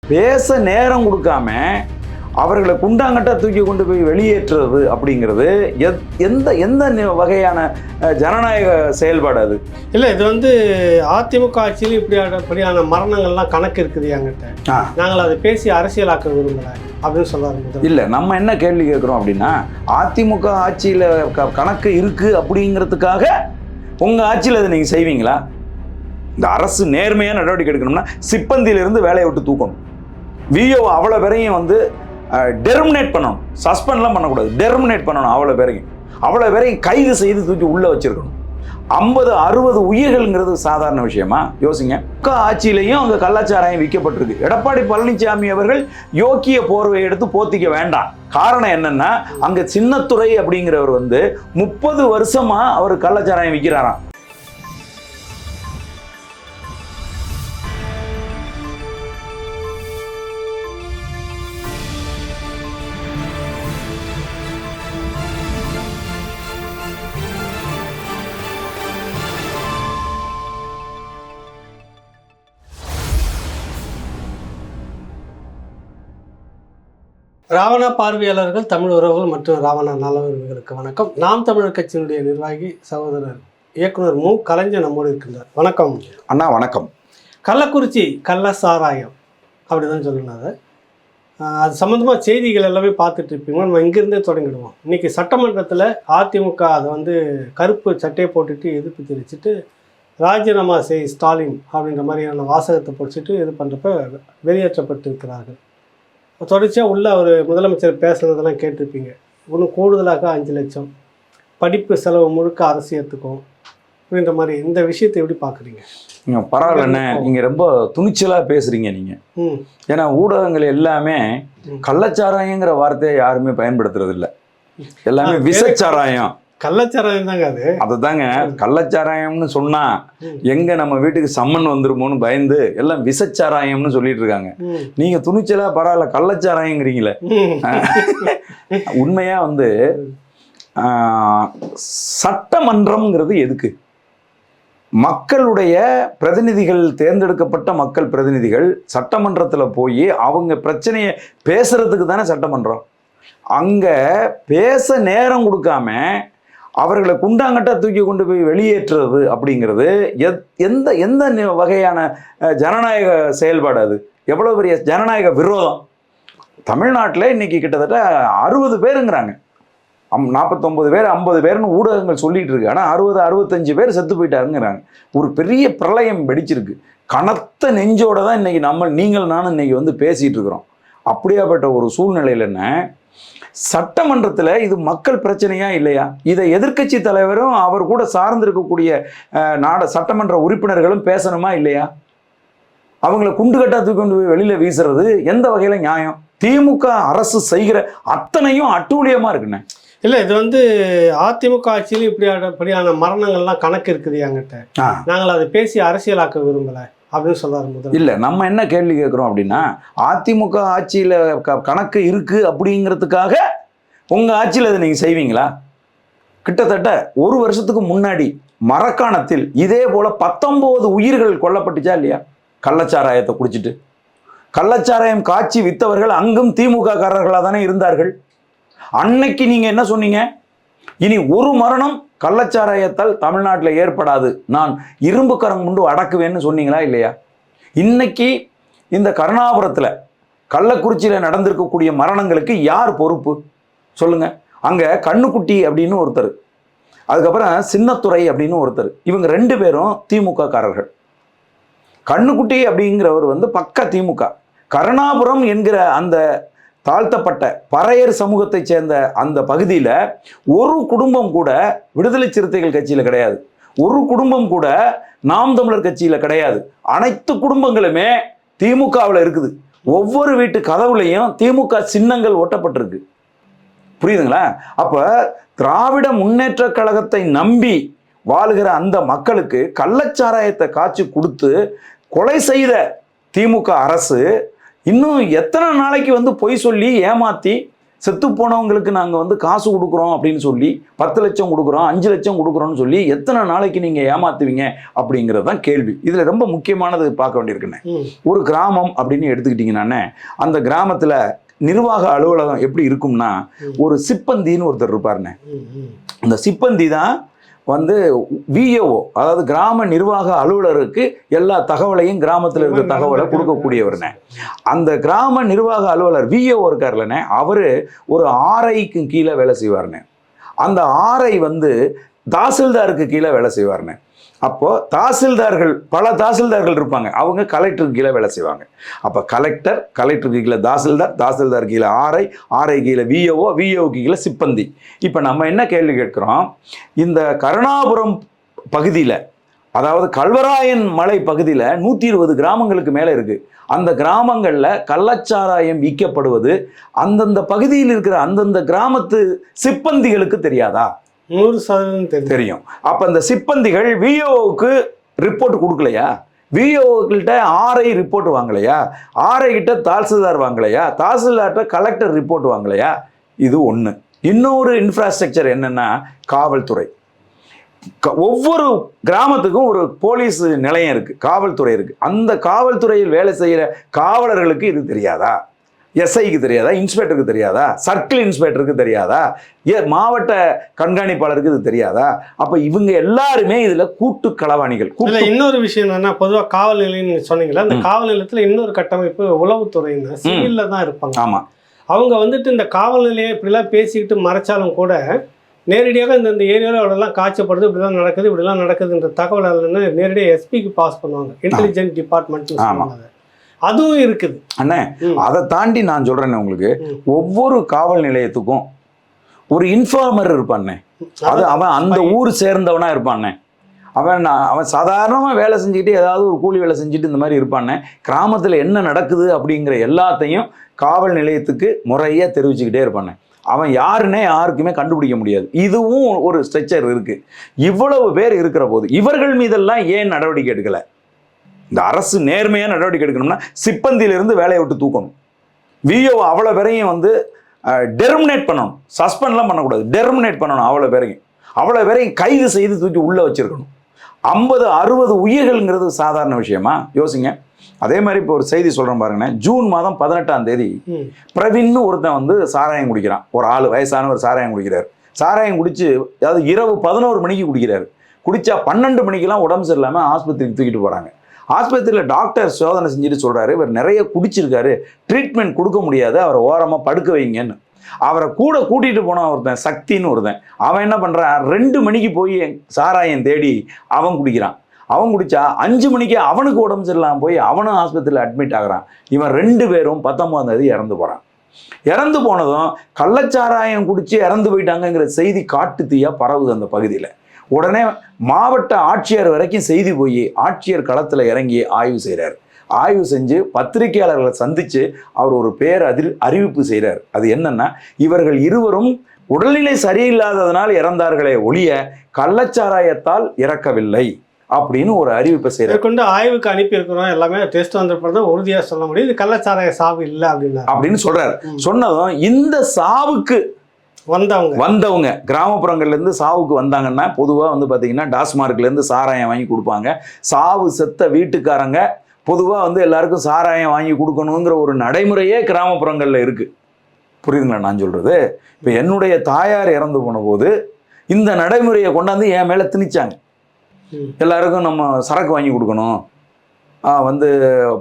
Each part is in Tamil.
பேச நேரம் கொடுக்காம அவர்களை குண்டாங்கட்டா தூக்கி கொண்டு போய் வெளியேற்றுறது அப்படிங்கிறது எந்த எந்த வகையான ஜனநாயக செயல்பாடு அது? இல்லை, இது வந்து அதிமுக ஆட்சியில் இப்படியான மரணங்கள்லாம் கணக்கு இருக்குது என்கிட்ட. நாங்கள் அதை பேசி அரசியலாக்க விரும்பலை அப்படின்னு சொல்லுவாங்க. இல்லை, நம்ம என்ன கேள்வி கேட்குறோம் அப்படின்னா, அதிமுக ஆட்சியில் கணக்கு இருக்குது அப்படிங்கிறதுக்காக உங்கள் ஆட்சியில் அதை நீங்கள் செய்வீங்களா? இந்த அரசு நேர்மையாக நடவடிக்கை எடுக்கணும்னா சிப்பந்தியிலிருந்து வேலையை விட்டு தூக்கணும். விஓ அவ்வளோ பேரையும் வந்து டெர்மினேட் பண்ணணும். சஸ்பெண்ட்லாம் பண்ணக்கூடாது, டெர்மினேட் பண்ணணும். அவ்வளோ பேரையும் கைது செய்து தூக்கி உள்ளே வச்சிருக்கணும். 50-60 உயிர்கள்ங்கிறது சாதாரண விஷயமா? யோசிங்க. ஆட்சியிலையும் அங்கே கள்ளச்சாராயம் விற்கப்பட்டிருக்கு. எடப்பாடி பழனிசாமி அவர்கள் யோக்கிய போர்வையை எடுத்து போத்திக்க வேண்டாம். காரணம் என்னன்னா, அங்கே சின்னத்துரை அப்படிங்கிறவர் வந்து 30 வருஷமா அவர் கள்ளச்சாராயம் விற்கிறாராம். ராவணா பார்வையாளர்கள், தமிழ் உறவுகள் மற்றும் ராவணா நலவர்களுக்கு வணக்கம். நாம் தமிழர் கட்சியினுடைய நிர்வாகி சகோதரர் இயக்குனர் மு. கலைஞர் நம்மோடு இருக்கின்றார். வணக்கம் அண்ணா. வணக்கம். கள்ளக்குறிச்சி கள்ள சாராயம் அப்படிதான் சொல்லணும். அது சம்மந்தமாக செய்திகள் எல்லாமே பார்த்துட்டு இருப்பீங்க. நம்ம இங்கிருந்தே தொடங்கிடுவோம். இன்றைக்கி சட்டமன்றத்தில் அதிமுக அதை வந்து கருப்பு சட்டையை போட்டுட்டு எதிர்ப்பு தெரிவிச்சுட்டு ராஜினாமா செய் ஸ்டாலின் அப்படின்ற மாதிரியான வாசகத்தை படிச்சுட்டு இது பண்ணுறப்ப வெளியேற்றப்பட்டிருக்கிறார்கள். தொடர்ச்சியாக உள்ள ஒரு முதலமைச்சர் பேசுனதெல்லாம் கேட்டிருப்பீங்க. இன்னும் கூடுதலாக 5 லட்சம் படிப்பு செலவு முழுக்க அரசியத்துக்கும் அப்படின்ற மாதிரி இந்த விஷயத்தை எப்படி பார்க்குறீங்க? நீங்கள் பரவாயில்லண்ணே, நீங்கள் ரொம்ப துணிச்சலாக பேசுகிறீங்க நீங்கள். ஏன்னா ஊடகங்கள் எல்லாமே கள்ளச்சாராயங்கிற வார்த்தையை யாருமே பயன்படுத்துறது இல்லை. எல்லாமே விசச்சாராயம், கள்ளச்சாராயம் தாங்க. அதுதாங்க கள்ளச்சாராயம்னு சொன்னா எங்க நம்ம வீட்டுக்கு சம்மன் வந்துருமோன்னு பயந்து எல்லாம் விசச்சாராயம்னு சொல்லிட்டு இருக்காங்க. நீங்க துணிச்சலா பரவாயில்ல கள்ளச்சாராயங்கிறீங்களே. உண்மையா வந்து சட்டமன்றம்ங்கிறது எதுக்கு? மக்களுடைய பிரதிநிதிகள், தேர்ந்தெடுக்கப்பட்ட மக்கள் பிரதிநிதிகள் சட்டமன்றத்தில் போய் அவங்க பிரச்சனையை பேசுறதுக்கு தானே சட்டமன்றம். அங்க பேச நேரம் கொடுக்காம அவர்களை குண்டாங்கட்டா தூக்கி கொண்டு போய் வெளியேற்றுறது அப்படிங்கிறது எந்த எந்த வகையான ஜனநாயக செயல்பாடு அது? எவ்வளோ பெரிய ஜனநாயக விரோதம்! தமிழ்நாட்டில் இன்னைக்கு கிட்டத்தட்ட 60 பேருங்கிறாங்க. 49 பேர் 50 பேர்னு ஊடகங்கள் சொல்லிட்டு இருக்கு. ஆனால் 60-65 பேர் செத்து போயிட்டாருங்கிறாங்க. ஒரு பெரிய பிரளயம் வெடிச்சிருக்கு. கனத்த நெஞ்சோட தான் இன்னைக்கு நீங்கள் நானும் இன்னைக்கு வந்து பேசிட்டு இருக்கிறோம். அப்படியாப்பட்ட ஒரு சூழ்நிலையில் என்ன சட்டமன்றத்தில் இது மக்கள் பிரச்சனையா இல்லையா? இதை எதிர்க்கட்சி தலைவரும் அவர் கூட சார்ந்திருக்கக்கூடிய சட்டமன்ற உறுப்பினர்களும் பேசணுமா இல்லையா? அவங்கள குண்டுகட்டா தூக்கி கொண்டு போய் வெளியில வீசுறது எந்த வகையில நியாயம்? திமுக அரசு செய்கிற அத்தனையும் அட்டூழியமா இருக்குண்ணே. இல்லை, இது வந்து அதிமுக ஆட்சியில் இப்படியான மரணங்கள்லாம் கணக்கு இருக்குது என்கிட்ட. நாங்கள் அதை பேசி அரசியலாக்க விரும்பலை அப்படின்னு சொல்றாரு. இல்லை, நம்ம என்ன கேள்வி கேட்குறோம் அப்படின்னா, அதிமுக ஆட்சியில் கணக்கு இருக்கு அப்படிங்கிறதுக்காக உங்கள் ஆட்சியில் அதை நீங்கள் செய்வீங்களா? கிட்டத்தட்ட 1 வருஷத்துக்கு முன்னாடி மரக்காணத்தில் இதே போல் 19 உயிர்கள் கொல்லப்பட்டுச்சா இல்லையா? கள்ளச்சாராயத்தை குடிச்சிட்டு. கள்ளச்சாராயம் காய்ச்சி வித்தவர்கள் அங்கும் திமுக காரர்களாக தானே இருந்தார்கள். அன்னைக்கு நீங்கள் என்ன சொன்னீங்க? இனி ஒரு மரணம் கள்ளச்சாராயத்தால் தமிழ்நாட்டில் ஏற்படாது, நான் இரும்பு கரம் கொண்டு அடக்குவேன்னு சொன்னீங்களா இல்லையா? இன்னைக்கு இந்த கருணாபுரத்தில் கள்ளக்குறிச்சியில் நடந்திருக்கக்கூடிய மரணங்களுக்கு யார் பொறுப்பு சொல்லுங்க? அங்கே கண்ணுக்குட்டி அப்படின்னு ஒருத்தர், அதுக்கப்புறம் சின்னத்துரை அப்படின்னு ஒருத்தர், இவங்க 2 பேரும் திமுக காரர்கள். கண்ணுக்குட்டி அப்படிங்கிறவர் வந்து பக்க திமுக. கருணாபுரம் என்கிற அந்த தாழ்த்தப்பட்ட பறையர் சமூகத்தை சேர்ந்த அந்த பகுதியில் ஒரு குடும்பம் கூட விடுதலை சிறுத்தைகள் கட்சியில் கிடையாது, ஒரு குடும்பம் கூட நாம் தமிழர் கட்சியில் கிடையாது. அனைத்து குடும்பங்களுமே திமுகவில் இருக்குது. ஒவ்வொரு வீட்டு கதவுலையும் திமுக சின்னங்கள் ஒட்டப்பட்டிருக்கு. புரியுதுங்களா? அப்போ திராவிட முன்னேற்ற கழகத்தை நம்பி வாழுகிற அந்த மக்களுக்கு கள்ளச்சாராயத்தை காய்ச்சி கொடுத்து கொலை செய்த திமுக அரசு இன்னும் எத்தனை நாளைக்கு வந்து பொய் சொல்லி ஏமாற்றி செத்து போனவங்களுக்கு நாங்கள் வந்து காசு கொடுக்குறோம் அப்படின்னு சொல்லி 10 லட்சம் கொடுக்குறோம் 5 லட்சம் கொடுக்குறோம்னு சொல்லி எத்தனை நாளைக்கு நீங்கள் ஏமாத்துவீங்க அப்படிங்கிறது தான் கேள்வி. இதில் ரொம்ப முக்கியமானது பார்க்க வேண்டியிருக்குண்ணே. ஒரு கிராமம் அப்படின்னு எடுத்துக்கிட்டிங்கன்னானே, அந்த கிராமத்தில் நிர்வாக அலுவலகம் எப்படி இருக்கும்னா, ஒரு சிப்பந்தின்னு ஒருத்தர் இருப்பாருண்ணே. அந்த சிப்பந்தி தான் வந்து விஏஓ, அதாவது கிராம நிர்வாக அலுவலருக்கு எல்லா தகவலையும் கிராமத்தில் இருக்கிற தகவலை கொடுக்கக்கூடியவர்னே. அந்த கிராம நிர்வாக அலுவலர் விஏஓ இருக்கார்லண்ணே, அவர் ஒரு ஆர்ஐக்கு கீழே வேலை செய்வார்ண்ணே. அந்த ஆர்ஐ வந்து தாசில்தாருக்கு கீழே வேலை செய்வார்ண்ணே. அப்போ தாசில்தார்கள், பல தாசில்தார்கள் இருப்பாங்க, அவங்க கலெக்டருக்கு கீழே வேலை செய்வாங்க. அப்போ கலெக்டருக்கு கீழே தாசில்தார் கீழே ஆர்ஐ கீழே விஏஓக்கு கீழே சிப்பந்தி. இப்போ நம்ம என்ன கேள்வி கேட்குறோம், இந்த கருணாபுரம் பகுதியில், அதாவது கல்வராயன் மலை பகுதியில் 120 கிராமங்களுக்கு மேலே இருக்குது. அந்த கிராமங்களில் கள்ளச்சாராயம் விற்கப்படுவது அந்தந்த பகுதியில் இருக்கிற அந்தந்த கிராமத்து சிப்பந்திகளுக்கு தெரியாதா? 100% தெரியும். அப்ப அந்த சிப்பந்திகள் விஓவுக்கு ரிப்போர்ட் கொடுக்கலையா? விஓக்கிட்ட ஆர்ஐ ரிப்போர்ட் வாங்கலையா? ஆர்ஐ கிட்ட தாசில்தார் வாங்கலையா? தாசில்தார்கிட்ட கலெக்டர் ரிப்போர்ட் வாங்கலையா? இது ஒன்று. இன்னொரு இன்ஃப்ராஸ்ட்ரக்சர் என்னன்னா, காவல்துறை. ஒவ்வொரு கிராமத்துக்கும் ஒரு போலீஸ் நிலையம் இருக்கு, காவல்துறை இருக்கு. அந்த காவல்துறையில் வேலை செய்கிற காவலர்களுக்கு இது தெரியாதா? எஸ்ஐக்கு தெரியாதா? இன்ஸ்பெக்டருக்கு தெரியாதா? சர்க்கிள் இன்ஸ்பெக்டருக்கு தெரியாதா? மாவட்ட கண்காணிப்பாளருக்கு இது தெரியாதா? அப்ப இவங்க எல்லாருமே இதுல கூட்டு களவாணிகள். இன்னொரு விஷயம் என்னன்னா, பொதுவாக காவல் நிலையம் சொன்னீங்களா, அந்த காவல் நிலையத்துல இன்னொரு கட்டமைப்பு உளவுத்துறையினர் சிவில்ல தான் இருப்பாங்க. ஆமா, அவங்க வந்துட்டு இந்த காவல் நிலையம் இப்படிலாம் பேசிக்கிட்டு மறைச்சாலும் கூட நேரடியாக இந்த ஏரியாவில் அவ்வளோலாம் காய்ச்சப்படுது, இப்படிலாம் நடக்குதுன்ற தகவல் நேரடியாக எஸ்பிக்கு பாஸ் பண்ணுவாங்க, இன்டெலிஜென்ட் டிபார்ட்மெண்ட். அதுவும் இருக்குது அண்ணே. அதை தாண்டி நான் சொல்றேன் உங்களுக்கு, ஒவ்வொரு காவல் நிலையத்துக்கும் ஒரு இன்ஃபார்மர் இருப்பானே. அது அவன் அந்த ஊர் சேர்ந்தவனா இருப்பானே. அவன் சாதாரணமாக வேலை செஞ்சுக்கிட்டு, ஏதாவது ஒரு கூலி வேலை செஞ்சுட்டு இந்த மாதிரி இருப்பானே. கிராமத்தில் என்ன நடக்குது அப்படிங்கிற எல்லாத்தையும் காவல் நிலையத்துக்கு முறையாக தெரிவிச்சுக்கிட்டே இருப்பானே. அவன் யாருன்னே யாருக்குமே கண்டுபிடிக்க முடியாது. இதுவும் ஒரு ஸ்ட்ரக்சர் இருக்கு. இவ்வளவு பேர் இருக்கிற போது இவர்கள் மீதெல்லாம் ஏன் நடவடிக்கை எடுக்கலை? இந்த அரசு நேர்மையாக நடவடிக்கை எடுக்கணும்னா சிப்பந்தியிலிருந்து வேலையை விட்டு தூக்கணும். விஓ அவ்வளோ பேரையும் வந்து டெர்மினேட் பண்ணணும். சஸ்பெண்ட்லாம் பண்ணக்கூடாது, டெர்மினேட் பண்ணணும். அவ்வளோ பேரையும் கைது செய்து தூக்கி உள்ளே வச்சிருக்கணும். 50-60 உயிர்கள்ங்கிறது சாதாரண விஷயமா? யோசிங்க. அதே மாதிரி இப்போ ஒரு செய்தி சொல்கிறேன் பாருங்கண்ணே. ஜூன் மாதம் 18ஆம் தேதி பிரவீன்னு ஒருத்தன் வந்து சாராயம் குடிக்கிறான். ஒரு ஆள் வயசானவர் சாராயம் குடிக்கிறார். சாராயம் குடிச்சு, அதாவது இரவு 11 மணிக்கு குடிக்கிறாரு. குடிச்சா 12 மணிக்கெல்லாம் உடம்பு சரியில்லாமல் ஆஸ்பத்திரிக்கு தூக்கிட்டு போகிறாங்க. ஆஸ்பத்திரியில் டாக்டர் சோதனை செஞ்சுட்டு சொல்கிறாரு, இவர் நிறைய குடிச்சிருக்காரு, ட்ரீட்மெண்ட் கொடுக்க முடியாது, அவரை ஓரமாக படுக்க வைங்கன்னு. அவரை கூட கூட்டிகிட்டு போன ஒருத்தன் சக்தின்னு ஒருத்தன், அவன் என்ன பண்ணுறான், 2 மணிக்கு போய் சாராயம் தேடி அவன் குடிக்கிறான். அவன் குடித்தா 5 மணிக்கு அவனுக்கு உடம்பு சரியில்லாமல் போய் அவனும் ஆஸ்பத்திரியில் அட்மிட் ஆகிறான். இவன் 2 பேரும் 19ஆம் தேதி இறந்து போகிறான். இறந்து போனதும் கள்ளச்சாராயம் குடித்து இறந்து போயிட்டாங்கங்கிற செய்தி காட்டு தீயா பரவுது அந்த பகுதியில். உடனே மாவட்ட ஆட்சியர் வரைக்கும் செய்தி போய் ஆட்சியர் களத்தில் இறங்கி ஆய்வு செய்கிறார். ஆய்வு செஞ்சு பத்திரிகையாளர்களை சந்தித்து அவர் ஒரு அறிவிப்பு செய்கிறார். அது என்னன்னா, இவர்கள் இருவரும் உடல்நிலை சரியில்லாததனால் இறந்தார்களே ஒழிய கள்ளச்சாராயத்தால் இறக்கவில்லை அப்படின்னு ஒரு அறிவிப்பை செய்கிறார். கொண்டு ஆய்வுக்கு அனுப்பி இருக்கிறோம், எல்லாமே டெஸ்ட் வந்த பிறகு உறுதியாக சொல்ல முடியும் இது கள்ளச்சாராய சாவு இல்லை அப்படின்னு சொல்றாரு. சொன்னதும் இந்த சாவுக்கு வந்தவங்க கிராமப்புறங்கள்லேருந்து சாவுக்கு வந்தாங்கன்னா பொதுவாக வந்து பார்த்தீங்கன்னா டாஸ்மார்க்லேருந்து சாராயம் வாங்கி கொடுப்பாங்க. சாவு செத்த வீட்டுக்காரங்க பொதுவாக வந்து எல்லாருக்கும் சாராயம் வாங்கி கொடுக்கணுங்கிற ஒரு நடைமுறையே கிராமப்புறங்களில் இருக்குது. புரியுதுங்களா நான் சொல்கிறது? இப்போ என்னுடைய தாயார் இறந்து போன போது இந்த நடைமுறையை கொண்டாந்து என் மேலே திணிச்சாங்க. எல்லாருக்கும் நம்ம சரக்கு வாங்கி கொடுக்கணும், வந்து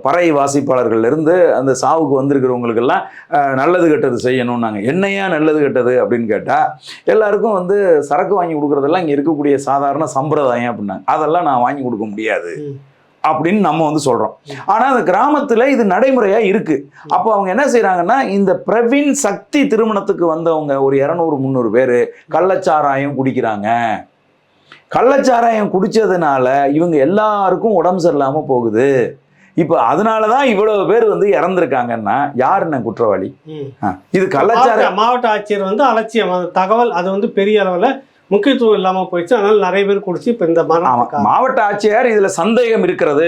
பறை வாசிப்பாளர்கள்லேருந்து அந்த சாவுக்கு வந்திருக்கிறவங்களுக்கெல்லாம் நல்லது கெட்டது செய்யணும். நாங்கள் என்னையா நல்லது கெட்டது அப்படின்னு கேட்டால், எல்லாருக்கும் வந்து சரக்கு வாங்கி கொடுக்குறதெல்லாம் இங்கே இருக்கக்கூடிய சாதாரண சம்பிரதாயம் அப்படின்னாங்க. அதெல்லாம் நான் வாங்கி கொடுக்க முடியாது அப்படின்னு நம்ம வந்து சொல்கிறோம். ஆனால் அந்த கிராமத்தில் இது நடைமுறையாக இருக்குது. அப்போ அவங்க என்ன செய்கிறாங்கன்னா, இந்த பிரவீன் சக்தி திருமணத்துக்கு வந்தவங்க ஒரு 200-300 பேர் கள்ளச்சாராயம் குடிக்கிறாங்க. கள்ளச்சாராயம் குடிச்சதுனால இவங்க எல்லாருக்கும் உடம்பு சரியில்லாமல் போகுது. இப்போ அதனால தான் இவ்வளவு பேர் வந்து இறந்துருக்காங்கன்னா யாருன்னு குற்றவாளி? இது கள்ளச்சாராயம். மாவட்ட ஆட்சியர் வந்து அலட்சியம் தகவல், அது வந்து பெரிய அளவில் முக்கியத்துவம் இல்லாமல் போயிடுச்சு. அதனால நிறைய பேர் குடிச்சு இப்போ இந்த மாவட்ட ஆட்சியர் இதில் சந்தேகம் இருக்கிறது,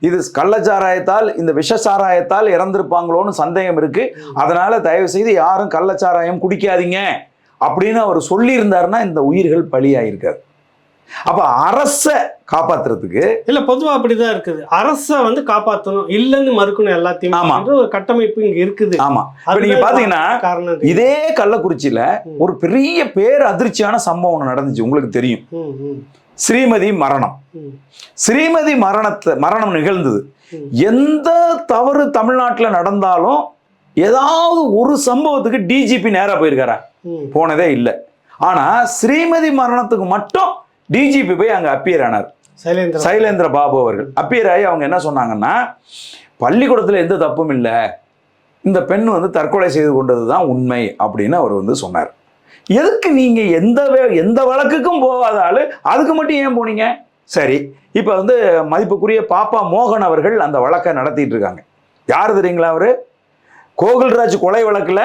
இது கள்ளச்சாராயத்தால், இந்த விஷசாராயத்தால் இறந்திருப்பாங்களோன்னு சந்தேகம் இருக்கு, அதனால தயவு செய்து யாரும் கள்ளச்சாராயம் குடிக்காதீங்க அப்படின்னு அவர் சொல்லியிருந்தாருன்னா இந்த உயிர்கள் பலியாயிருக்காது. அப்ப அரச காப்பாத்துறதுக்கு இல்ல பொதுவா அப்படிதான் இருக்குது. அரச வந்து காப்பாற்றணும், இல்லைன்னு மறுக்கணும் எல்லாத்தையும். ஆமா. ஒரு கட்டமைப்பு இங்க இருக்குது. ஆமா. இப்ப நீங்க பாத்தீங்கன்னா காரணம். இதே கள்ளக்குறிச்சியில ஒரு பெரிய பேர் அதிர்ச்சியான சம்பவம் ஒண்ணு நடந்துச்சு, உங்களுக்கு தெரியும். ஸ்ரீமதி மரணம். ஸ்ரீமதி மரணம் நிகழ்ந்தது. எந்த தவறு தமிழ்நாட்டுல நடந்தாலும் ஏதாவது ஒரு சம்பவத்துக்கு டிஜிபி நேரா போயிருக்காரா? போனதே இல்லை. ஆனா ஸ்ரீமதி மரணத்துக்கு மட்டும் டிஜிபி போய் அங்க அப்பியர் ஆனார். சைலேந்திர பாபு அவர்கள் அப்பியர் ஆகி அவங்க என்ன சொன்னாங்கன்னா, பள்ளிக்கூடத்துல எந்த தப்பும் இல்லை, இந்த பெண் வந்து தற்கொலை செய்து கொண்டதுதான் உண்மை அப்படின்னு அவர் வந்து சொன்னார். எதுக்கு நீங்க எந்த வழக்குக்கும் போகாத ஆளு அதுக்கு மட்டும் ஏன் போனீங்க? சரி, இப்ப வந்து மதிப்புக்குரிய பாப்பா மோகன் அவர்கள் அந்த வழக்கை நடத்திட்டு இருக்காங்க. யாரு தெரியுங்களா? அவரு கோகுல்ராஜ் கொலை வழக்குல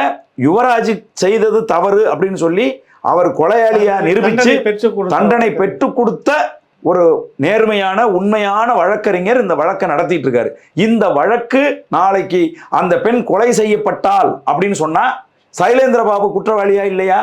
யுவராஜ் செய்தது தவறு அப்படின்னு சொல்லி அவர் கொலையாளியா நிரூபிச்சு தண்டனை பெற்று கொடுத்த ஒரு நேர்மையான உண்மையான வழக்கறிஞர் இந்த வழக்கை நடத்திட்டு இருக்காரு. இந்த வழக்கு நாளைக்கு அந்த பெண் கொலை செய்யப்பட்டால் அப்படின்னு சொன்னா சைலேந்திர பாபு குற்றவாளியா இல்லையா?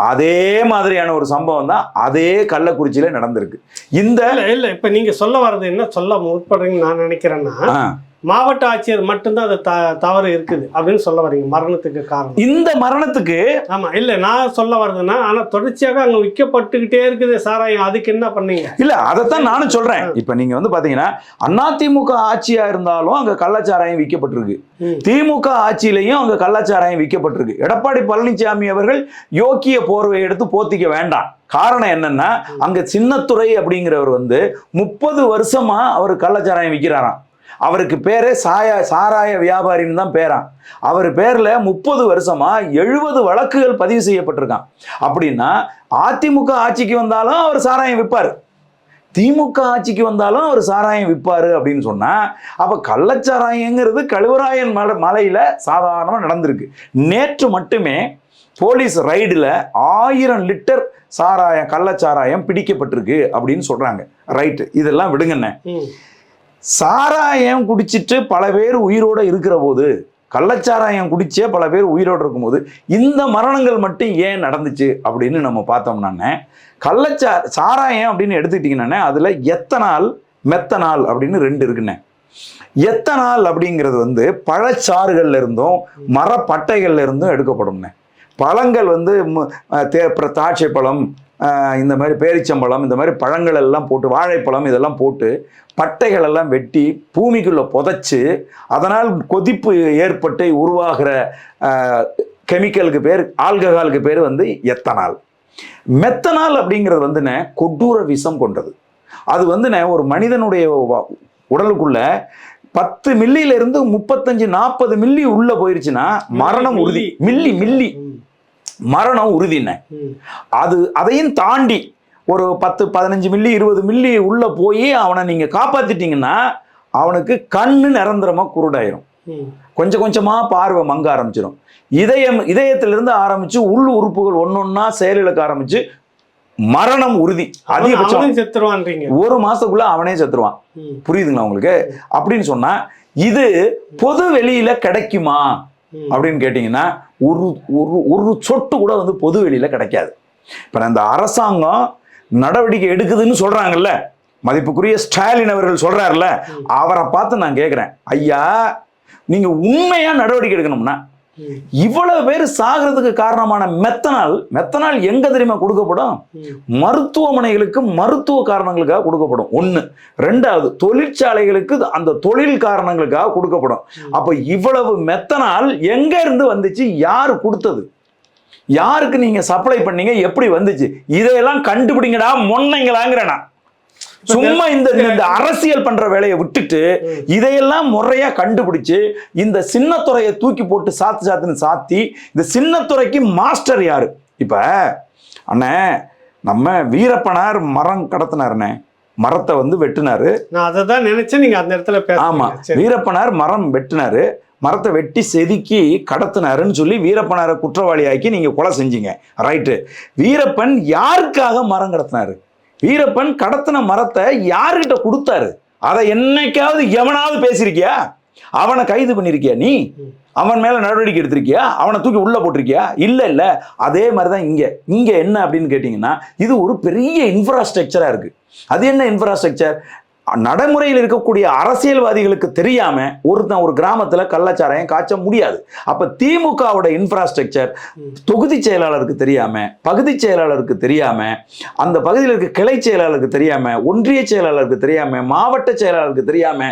அதே மாதிரியான ஒரு சம்பவம் தான் அதே கள்ளக்குறிச்சியில நடந்திருக்கு. இந்த இல்ல இப்ப நீங்க சொல்ல வர்றது என்ன சொல்ல முற்படுறீங்கன்னு நான் நினைக்கிறேன்னா, மாவட்ட ஆட்சியர் மட்டும்தான் அது தவறு இருக்குது அப்படின்னு சொல்ல வரீங்க மரணத்துக்கு காரணம். இந்த மரணத்துக்கு ஆமா இல்ல நான் சொல்ல வர்றதுன்னா, ஆனா தொடர்ச்சியாக அங்க விற்கப்பட்டுக்கிட்டே இருக்குது சாராயம், அதுக்கு என்ன பண்ணீங்க? இல்ல அதைத்தான் நானும் சொல்றேன். இப்ப நீங்க வந்து பாத்தீங்கன்னா அதிமுக ஆட்சியா இருந்தாலும் அங்க கள்ளச்சாராயம் விற்கப்பட்டிருக்கு, திமுக ஆட்சியிலையும் அங்க கள்ளச்சாராயம் விற்கப்பட்டிருக்கு. எடப்பாடி பழனிசாமி அவர்கள் யோக்கிய போர்வை எடுத்து போத்திக்க வேண்டாம். காரணம் என்னன்னா, அங்க சின்னத்துரை அப்படிங்கிறவர் வந்து 30 வருஷமா அவர் கள்ளச்சாராயம் விற்கிறாராம். அவருக்கு பேரே சாராய வியாபாரின்னு தான் பேரான். அவர் பேர்ல 30 வருஷமா 70 வழக்குகள் பதிவு செய்யப்பட்டிருக்கான். அப்படின்னா அதிமுக ஆட்சிக்கு வந்தாலும் அவர் சாராயம் விற்பாரு, திமுக ஆட்சிக்கு வந்தாலும் அவர் சாராயம் விற்பாரு அப்படின்னு சொன்னா, அப்ப கள்ளச்சாராயங்கிறது கழுவராயன் மலையில சாதாரணமா நடந்திருக்கு. நேற்று மட்டுமே போலீஸ் ரைடுல 1000 லிட்டர் கள்ளச்சாராயம் பிடிக்கப்பட்டிருக்கு அப்படின்னு சொல்றாங்க. ரைட்டு, இதெல்லாம் விடுங்கண்ணே. சாராயம் குடிச்சிட்டு பல பேர் உயிரோட இருக்கிற போது, கள்ளச்சாராயம் குடிச்சே பல பேர் உயிரோடு இருக்கும்போது இந்த மரணங்கள் மட்டும் ஏன் நடந்துச்சு அப்படின்னு நம்ம பார்த்தோம்னானே, சாராயம் அப்படின்னு எடுத்துக்கிட்டீங்கன்னா அதுல எத்தனால் மெத்தனால் அப்படின்னு 2 இருக்குண்ணே. எத்தனால் அப்படிங்கிறது வந்து பழச்சாறுகள்ல இருந்தும் மரப்பட்டைகள்ல இருந்தும் எடுக்கப்படும்ண்ணே. பழங்கள் வந்து திராட்சை பழம், இந்த மாதிரி பேரிச்சம்பழம், இந்த மாதிரி பழங்கள் எல்லாம் போட்டு, வாழைப்பழம் இதெல்லாம் போட்டு பட்டைகள் எல்லாம் வெட்டி பூமிக்குள்ள புதைச்சு அதனால் கொதிப்பு ஏற்பட்டு உருவாகிற கெமிக்கலுக்கு பேர், ஆல்கஹாலுக்கு பேர் வந்து எத்தனால். மெத்தனால் அப்படிங்கிறது வந்துண்ணே கொடூர விஷம் கொண்டது. அது வந்துண்ணே ஒரு மனிதனுடைய உடலுக்குள்ள 10 மில்லியில இருந்து 35-40 மில்லி உள்ள போயிருச்சுன்னா மரணம் உறுதி. மில்லி மரணம் உறுதிண்ணே. அதையும் தாண்டி ஒரு 10-15 மில்லி 20 மில்லி உள்ள போய் அவனை நீங்க காப்பாத்திட்டீங்கன்னா அவனுக்கு கண்ணு நிரந்தரமா குருடாயிரும், கொஞ்சம் கொஞ்சமா பார்வை மங்க ஆரம்பிச்சிடும். இதயத்திலிருந்து ஆரம்பிச்சு உள் உறுப்புகள் ஒன்னொன்னா செயலிழக்க ஆரம்பிச்சு மரணம் உறுதி. அதிகபட்சம் செத்துருவான்றீங்க, 1 மாசத்துக்குள்ள அவனே செத்துருவான். புரியுதுங்களா உங்களுக்கு? அப்படின்னு சொன்னா இது பொது வெளியில கிடைக்குமா அப்படின்னு கேட்டீங்கன்னா ஒரு சொட்டு கூட வந்து பொது வெளியில கிடைக்காது. இப்ப இந்த அரசாங்கம் நடவடிக்கை எடுக்குதுன்னு சொல்றாங்கல்ல, மதிப்புக்குரிய ஸ்டாலின் அவர்கள் சொல்றாருல்ல, அவரை பார்த்து நான் கேட்கிறேன், ஐயா நீங்க உண்மையா நடவடிக்கை எடுக்கணும்னா இவ்வளவு பேர் சாகிறதுக்கு காரணமான மெத்தனால் எங்க தெரியுமா கொடுக்கப்படும்? மருத்துவமனைகளுக்கு மருத்துவ காரணங்களுக்காக கொடுக்கப்படும். 1. 2வது தொழிற்சாலைகளுக்கு அந்த தொழில் காரணங்களுக்காக கொடுக்கப்படும். அப்ப இவ்வளவு மெத்தனால் எங்க இருந்து வந்துச்சு? யாரு கொடுத்தது? யாருக்கு நீங்க சப்ளை பண்ணீங்க? எப்படி வந்துச்சு? இதையெல்லாம் கண்டுபிடிங்கடா மொன்னைங்களாங்கிறேனா. சும்மா இந்த அரசியல் பண்ற வேலையை விட்டுட்டு இதையெல்லாம் முறையா கண்டுபிடிச்சு இந்த சின்னத்துறையை தூக்கி போட்டு சாத்துன்னு சாத்தி, இந்த சின்னத்துறைக்கு மாஸ்டர் யாரு? இப்ப அண்ணே நம்ம வீரப்பனார் மரம் கடத்தினாருண்ணே, மரத்தை வந்து வெட்டினாரு. நான் அதை தான் நினைச்சேன் நீங்க அந்த இடத்துல. ஆமா, வீரப்பனார் மரம் வெட்டினாரு, மரத்தை வெட்டி செதுக்கி கடத்தினாருன்னு சொல்லி வீரப்பனாரை குற்றவாளியாக்கி நீங்க கொலை செஞ்சீங்க. ரைட்டு. வீரப்பன் யாருக்காக மரம் கடத்தினாரு? வீரப்பன் கடத்தின மரத்தை யாருக்கிட்ட கொடுத்தாரு? அதை என்னைக்காவது எவனாவது பேசியிருக்கியா? அவனை கைது பண்ணிருக்கியா நீ? அவன் மேல நடவடிக்கை எடுத்திருக்கியா? அவனை தூக்கி உள்ள போட்டிருக்கியா? இல்ல. அதே மாதிரிதான் இங்க என்ன அப்படின்னு கேட்டீங்கன்னா, இது ஒரு பெரிய இன்ஃப்ராஸ்ட்ரக்சரா இருக்கு. அது என்ன இன்ஃப்ராஸ்ட்ரக்சர்? நடைமுறையில் இருக்கக்கூடிய அரசியல்வாதிகளுக்கு தெரியாம ஒருத்தன் ஒரு கிராமத்துல கள்ளச்சாராயம் காய்ச்ச முடியாது. அப்ப திமுகவோட இன்ஃப்ராஸ்ட்ரக்சர் தொகுதி செயலாளருக்கு தெரியாம, பகுதி செயலாளருக்கு தெரியாம, அந்த பகுதியில் இருக்க கிளை செயலாளருக்கு தெரியாம, ஒன்றிய செயலாளருக்கு தெரியாம, மாவட்ட செயலாளருக்கு தெரியாம,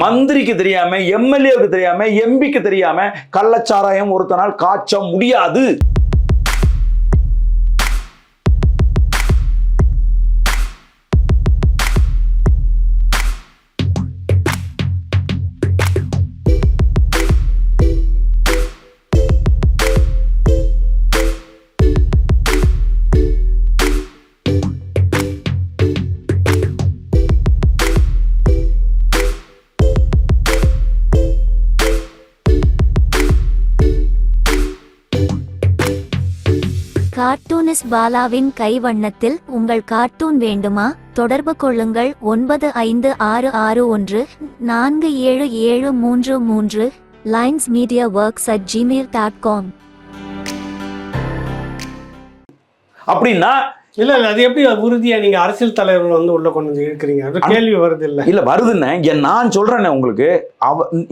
மந்திரிக்கு தெரியாம, எம்எல்ஏவுக்கு தெரியாம, எம்பிக்கு தெரியாம கள்ளச்சாராயம் ஒருத்தனால் காய்ச்ச முடியாது. கார்ட்டூனிஸ்ட் பாலாவின் கைவண்ணத்தில் உங்கள் கார்ட்டூன் வேண்டுமா? தொடர்பு கொள்ளுங்கள் 9561 47733 linesmediaworks@gmail.com. அப்படின்னா இல்ல அது எப்படி உறுதியா நீங்க அரசியல் தலைவர்கள் வந்து உள்ள கொண்டு வந்து இருக்கிறீங்க? அது கேள்வி வருது இல்ல வருதுன்னு நான் சொல்றேன் உங்களுக்கு.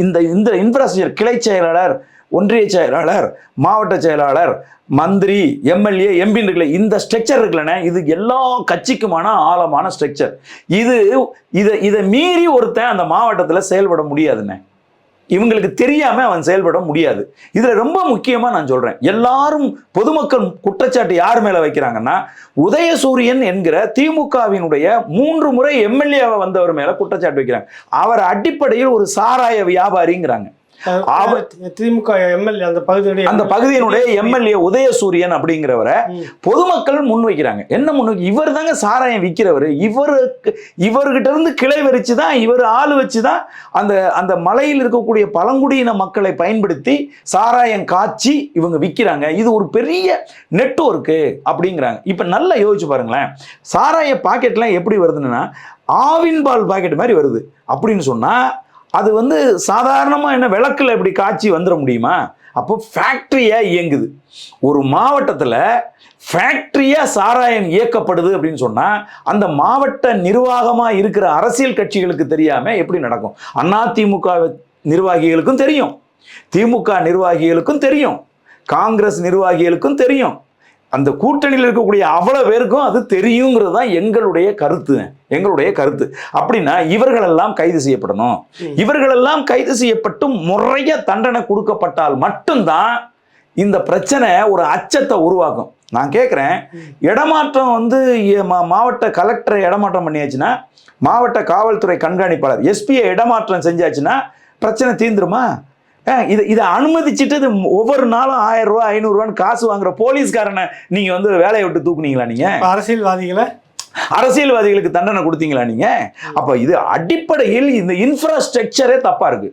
இந்த இன்ஃப்ராஸ்ட்ரக்சர் கிளை செயலாளர், ஒன்றிய செயலாளர், மாவட்ட செயலாளர், மந்திரி, எம்எல்ஏ, எம்பின்னு இருக்குல்ல, இந்த ஸ்ட்ரக்சர் இருக்குல்லண்ணே, இது எல்லா கட்சிக்குமான ஆழமான ஸ்ட்ரக்சர். இதை மீறி ஒருத்தன் அந்த மாவட்டத்தில் செயல்பட முடியாதுண்ணே. இவங்களுக்கு தெரியாம அவன் செயல்பட முடியாது. இதுல ரொம்ப முக்கியமா நான் சொல்றேன், எல்லாரும் பொதுமக்கள் குற்றச்சாட்டு யார் மேல வைக்கிறாங்கன்னா, உதயசூரியன் என்கிற திமுகவினுடைய 3 முறை எம்எல்ஏ வந்தவர் மேல குற்றச்சாட்டு வைக்கிறாங்க. அவர் அடிப்படையில் ஒரு சாராய வியாபாரிங்கிறாங்க. திமுக எம்எல்ஏ அந்த பகுதியினுடைய எம்எல்ஏ உதயசூரியன் அப்படிங்கிறவரை பொதுமக்கள் முன்வைக்கிறாங்க. என்ன முன்வைக்க? இவர் தாங்க சாராயம் விற்கிறவர். இவர்கிட்ட இருந்து கிளை வச்சுதான், இவர் ஆள் வச்சுதான் அந்த மலையில் இருக்கக்கூடிய பழங்குடியின மக்களை பயன்படுத்தி சாராயம் காய்ச்சி இவங்க விற்கிறாங்க. இது ஒரு பெரிய நெட்வொர்க்கு அப்படிங்கிறாங்க. இப்ப நல்லா யோசிச்சு பாருங்களேன், சாராய பாக்கெட்லாம் எப்படி வருதுன்னா ஆவின் பால் பாக்கெட் மாதிரி வருது அப்படின்னு சொன்னா, அது வந்து சாதாரணமா என்ன விளக்குல இப்படி காய்ச்சி வந்துட முடியுமா? அப்போ ஃபேக்டரியா இயங்குது. ஒரு மாவட்டத்தில் ஃபேக்டரியா சாராயம் இயக்கப்படுது அப்படின்னு சொன்னா, அந்த மாவட்ட நிர்வாகமா இருக்கிற அரசியல் கட்சிகளுக்கு தெரியாம எப்படி நடக்கும்? அதிமுக நிர்வாகிகளுக்கும் தெரியும், திமுக நிர்வாகிகளுக்கும் தெரியும், காங்கிரஸ் நிர்வாகிகளுக்கும் தெரியும், அந்த கூட்டணியில் இருக்கக்கூடிய அவ்வளவு பேருக்கும் அது தெரியுங்கிறது தான் எங்களுடைய கருத்து. அப்படின்னா இவர்களெல்லாம் கைது செய்யப்படணும். இவர்களெல்லாம் கைது செய்யப்பட்டு முறைய தண்டனை கொடுக்கப்பட்டால் மட்டும்தான் இந்த பிரச்சனை ஒரு அச்சத்தை உருவாக்கும். நான் கேட்குறேன், இடமாற்றம் வந்து மாவட்ட கலெக்டரை இடமாற்றம் பண்ணியாச்சுன்னா, மாவட்ட காவல்துறை கண்காணிப்பாளர் எஸ்பியை இடமாற்றம் செஞ்சாச்சுன்னா பிரச்சனை தீர்ந்துருமா? இதை அனுமதிச்சுட்டு ஒவ்வொரு நாளும் 1000 ரூபா 500 ரூபான்னு காசு வாங்குற போலீஸ்காரனை நீங்க வந்து வேலையை விட்டு தூக்குனீங்களா? நீங்க அரசியல்வாதிகளுக்கு தண்டனை கொடுத்தீங்களா நீங்க? அப்ப இது அடிப்படையில் இந்த இன்ஃப்ராஸ்ட்ரக்சரே தப்பா இருக்கு.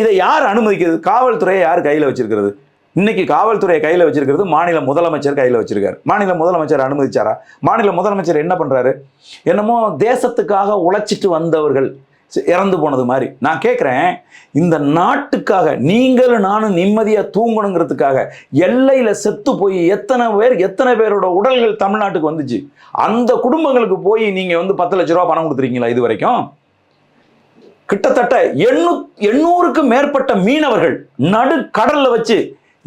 இதை யார் அனுமதிக்கிறது? காவல்துறையை யார் கையில வச்சிருக்கிறது? இன்னைக்கு காவல்துறையை கையில வச்சிருக்கிறது மாநில முதலமைச்சர் கையில வச்சிருக்காரு. மாநில முதலமைச்சர் அனுமதிச்சாரா? மாநில முதலமைச்சர் என்ன பண்றாரு? என்னமோ தேசத்துக்காக உழைச்சிட்டு வந்தவர்கள் இறந்து போனது மாதிரி. நான் கேட்குறேன், இந்த நாட்டுக்காக நீங்களும் நானும் நிம்மதியா தூங்கணுங்கிறதுக்காக எல்லையில செத்து போய் எத்தனை பேரோட உடல்கள் தமிழ்நாட்டுக்கு வந்துச்சு? அந்த குடும்பங்களுக்கு போய் நீங்க வந்து 10 லட்ச ரூபா பணம் கொடுத்துருக்கீங்களா? இது வரைக்கும் கிட்டத்தட்ட 800க்கும் மேற்பட்ட மீனவர்கள் நடு கடல்ல வச்சு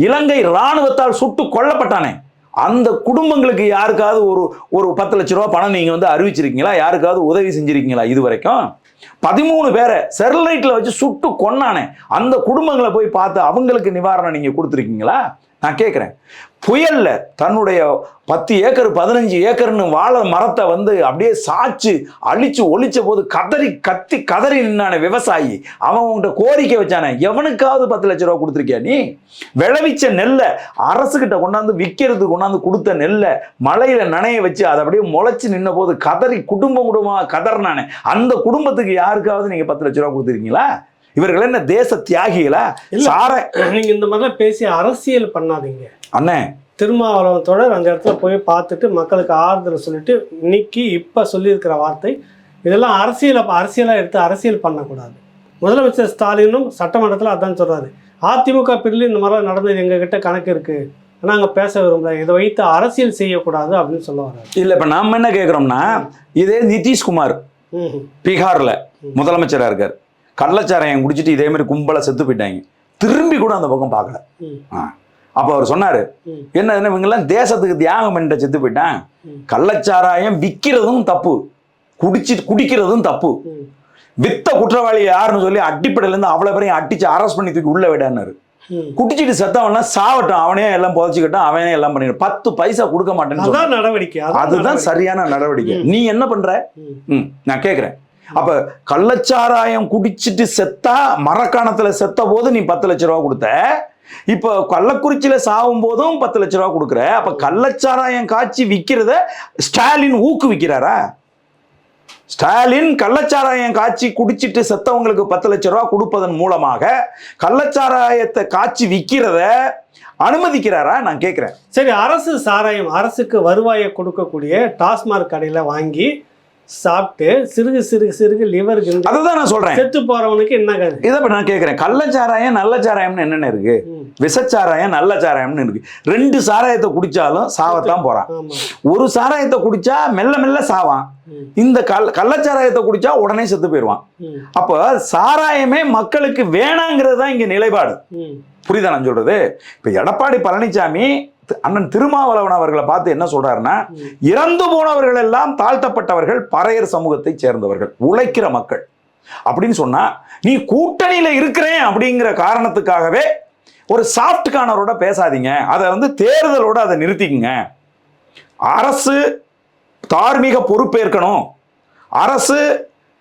இலங்கை இராணுவத்தால் சுட்டு கொல்லப்பட்டானே, அந்த குடும்பங்களுக்கு யாருக்காவது ஒரு 10 லட்ச ரூபா பணம் நீங்க வந்து அறிவிச்சிருக்கீங்களா? யாருக்காவது உதவி செஞ்சிருக்கீங்களா? இது வரைக்கும் 13 பேரை ஸ்டெர்லைட்ல வச்சு சுட்டு கொன்னானே, அந்த குடும்பங்களை போய் பார்த்து அவங்களுக்கு நிவாரணம் நீங்க கொடுத்துருக்கீங்களா? நான் கேட்கிறேன். புயல்ல தன்னுடைய 10 ஏக்கர் 15 ஏக்கர்னு வாழை மரத்தை வந்து அப்படியே சாச்சு அழிச்சு ஒழிச்ச போது கதறி நின்னான விவசாயி, அவன் உன்கிட்ட கோரிக்கை வச்சானே, எவனுக்காவது 10 லட்ச ரூபா கொடுத்துருக்கியா நீ? விளைவிச்ச நெல்லை அரசுகிட்ட கொண்டாந்து விற்கிறதுக்கு கொண்டாந்து கொடுத்த நெல்லை மழையில நனைய வச்சு அதை அப்படியே முளைச்சு நின்ன போது குடும்பமா கதறினானே, அந்த குடும்பத்துக்கு யாருக்காவது நீங்க 10 லட்ச ரூபா கொடுத்துருக்கீங்களா? இவர்கள் என்ன தேச தியாகிகளா? நீங்க இந்த மாதிரிலாம் பேசி அரசியல் பண்ணாதீங்க அண்ணே. திருமாவளவன் தொடர் அந்த இடத்துல போய் பார்த்துட்டு மக்களுக்கு ஆறுதல் சொல்லிட்டு இன்னைக்கு இப்ப சொல்லியிருக்கிற வார்த்தை, இதெல்லாம் அரசியலாக எடுத்து அரசியல் பண்ணக்கூடாது. முதலமைச்சர் ஸ்டாலினும் சட்டமன்றத்தில் அதான் சொல்கிறாரு, அதிமுக பிரிவில் இந்த மாதிரிலாம் நடந்தது எங்ககிட்ட கணக்கு இருக்குது, நாங்கள் பேச விரும்பல, இதை வைத்து அரசியல் செய்யக்கூடாது அப்படின்னு சொல்ல வர்றாரு. இல்லை, இப்போ நம்ம என்ன கேட்குறோம்னா, இதே நிதிஷ்குமார் பீகாரில் முதலமைச்சராக இருக்கார், கள்ளச்சாராயம் குடிச்சிட்டு இதே மாதிரி கும்பலை செத்து போயிட்டாங்க, திரும்பி கூட அந்த பக்கம் பார்க்கல. அப்போ அவர் சொன்னார், என்ன இவங்கெல்லாம் தேசத்துக்கு தியாகம் பண்ணிட்ட செத்து போயிட்டான், கள்ளச்சாராயம் விற்கிறதும் தப்பு, குடிக்கிறதும் தப்பு, வித்த குற்றவாளி யாருன்னு சொல்லி அடிப்படையிலேருந்து அவ்வளோ பேரையும் அடிச்சு அரெஸ்ட் பண்ணி தூக்கி உள்ள விடானாரு. குடிச்சிட்டு செத்தவன்லாம் சாவட்டும், அவனே எல்லாம் புதைச்சிக்கிட்டான், அவனே எல்லாம் பண்ணிடு, 10 பைசா கொடுக்க மாட்டேன்னு நடவடிக்கை. அதுதான் சரியான நடவடிக்கை. நீ என்ன பண்ற? நான் கேட்கிறேன். அப்ப கள்ளச்சாராயம் குடிச்சிட்டு செத்தா, மரக்காணத்துல செத்த போது நீ 10 லட்ச ரூபா கொடுத்த, இப்ப கள்ளக்குறிச்சியில சாவும் போதும் 10 லட்ச ரூபா கொடுக்குற. அப்ப கள்ளச்சாராயம் காய்ச்சி விற்கிறத ஸ்டாலின் ஊக்குவிக்கிறாரா? ஸ்டாலின் கள்ளச்சாராயம் காய்ச்சி குடிச்சிட்டு செத்தவங்களுக்கு 10 லட்ச ரூபா கொடுப்பதன் மூலமாக கள்ளச்சாராயத்தை காய்ச்சி விற்கிறத அனுமதிக்கிறாரா? நான் கேட்கிறேன். சரி, அரசு சாராயம் அரசுக்கு வருவாயை கொடுக்கக்கூடிய டாஸ்மாக் கடையில் வாங்கி சாப்பிட்டு சிறுகு லிவருக்கு, அதுதான் நான் சொல்றேன், செத்து போறவனுக்கு என்ன இதை நான் கேட்கிறேன். கள்ளச்சாராயம் நல்ல சாராயம்னு என்னென்ன இருக்கு? விஷச்சாராயம் நல்ல சாராயம்னு இருக்கு. 2 சாராயத்தை குடிச்சாலும் சாவத்தான் போறான். ஒரு சாராயத்தை குடிச்சா மெல்ல மெல்ல சாவான், இந்த கள்ளச்சாராயத்தை குடிச்சா உடனே செத்து போயிடுவான். அப்போ சாராயமே மக்களுக்கு வேணாங்கிறது தான் இங்க நிலைப்பாடு. புரியுதா நான் சொல்றது? இப்ப எடப்பாடி பழனிசாமி அண்ணன் திருமாவளவன் அவர்களை பார்த்து என்ன சொல்றாருன்னா, இறந்து போனவர்கள் எல்லாம் தாழ்த்தப்பட்டவர்கள், பறையர் சமூகத்தை சேர்ந்தவர்கள், உழைக்கிற மக்கள் அப்படின்னு சொன்னா, நீ கூட்டணியில இருக்கிறேன் அப்படிங்கிற காரணத்துக்காகவே ஒரு சாஃப்ட் கார்னரோட பேசாதீங்க, அதை தேர்தலோட அதை நிறுத்திக்குங்க. அரசு தார்மீக பொறுப்பேற்கணும், அரசு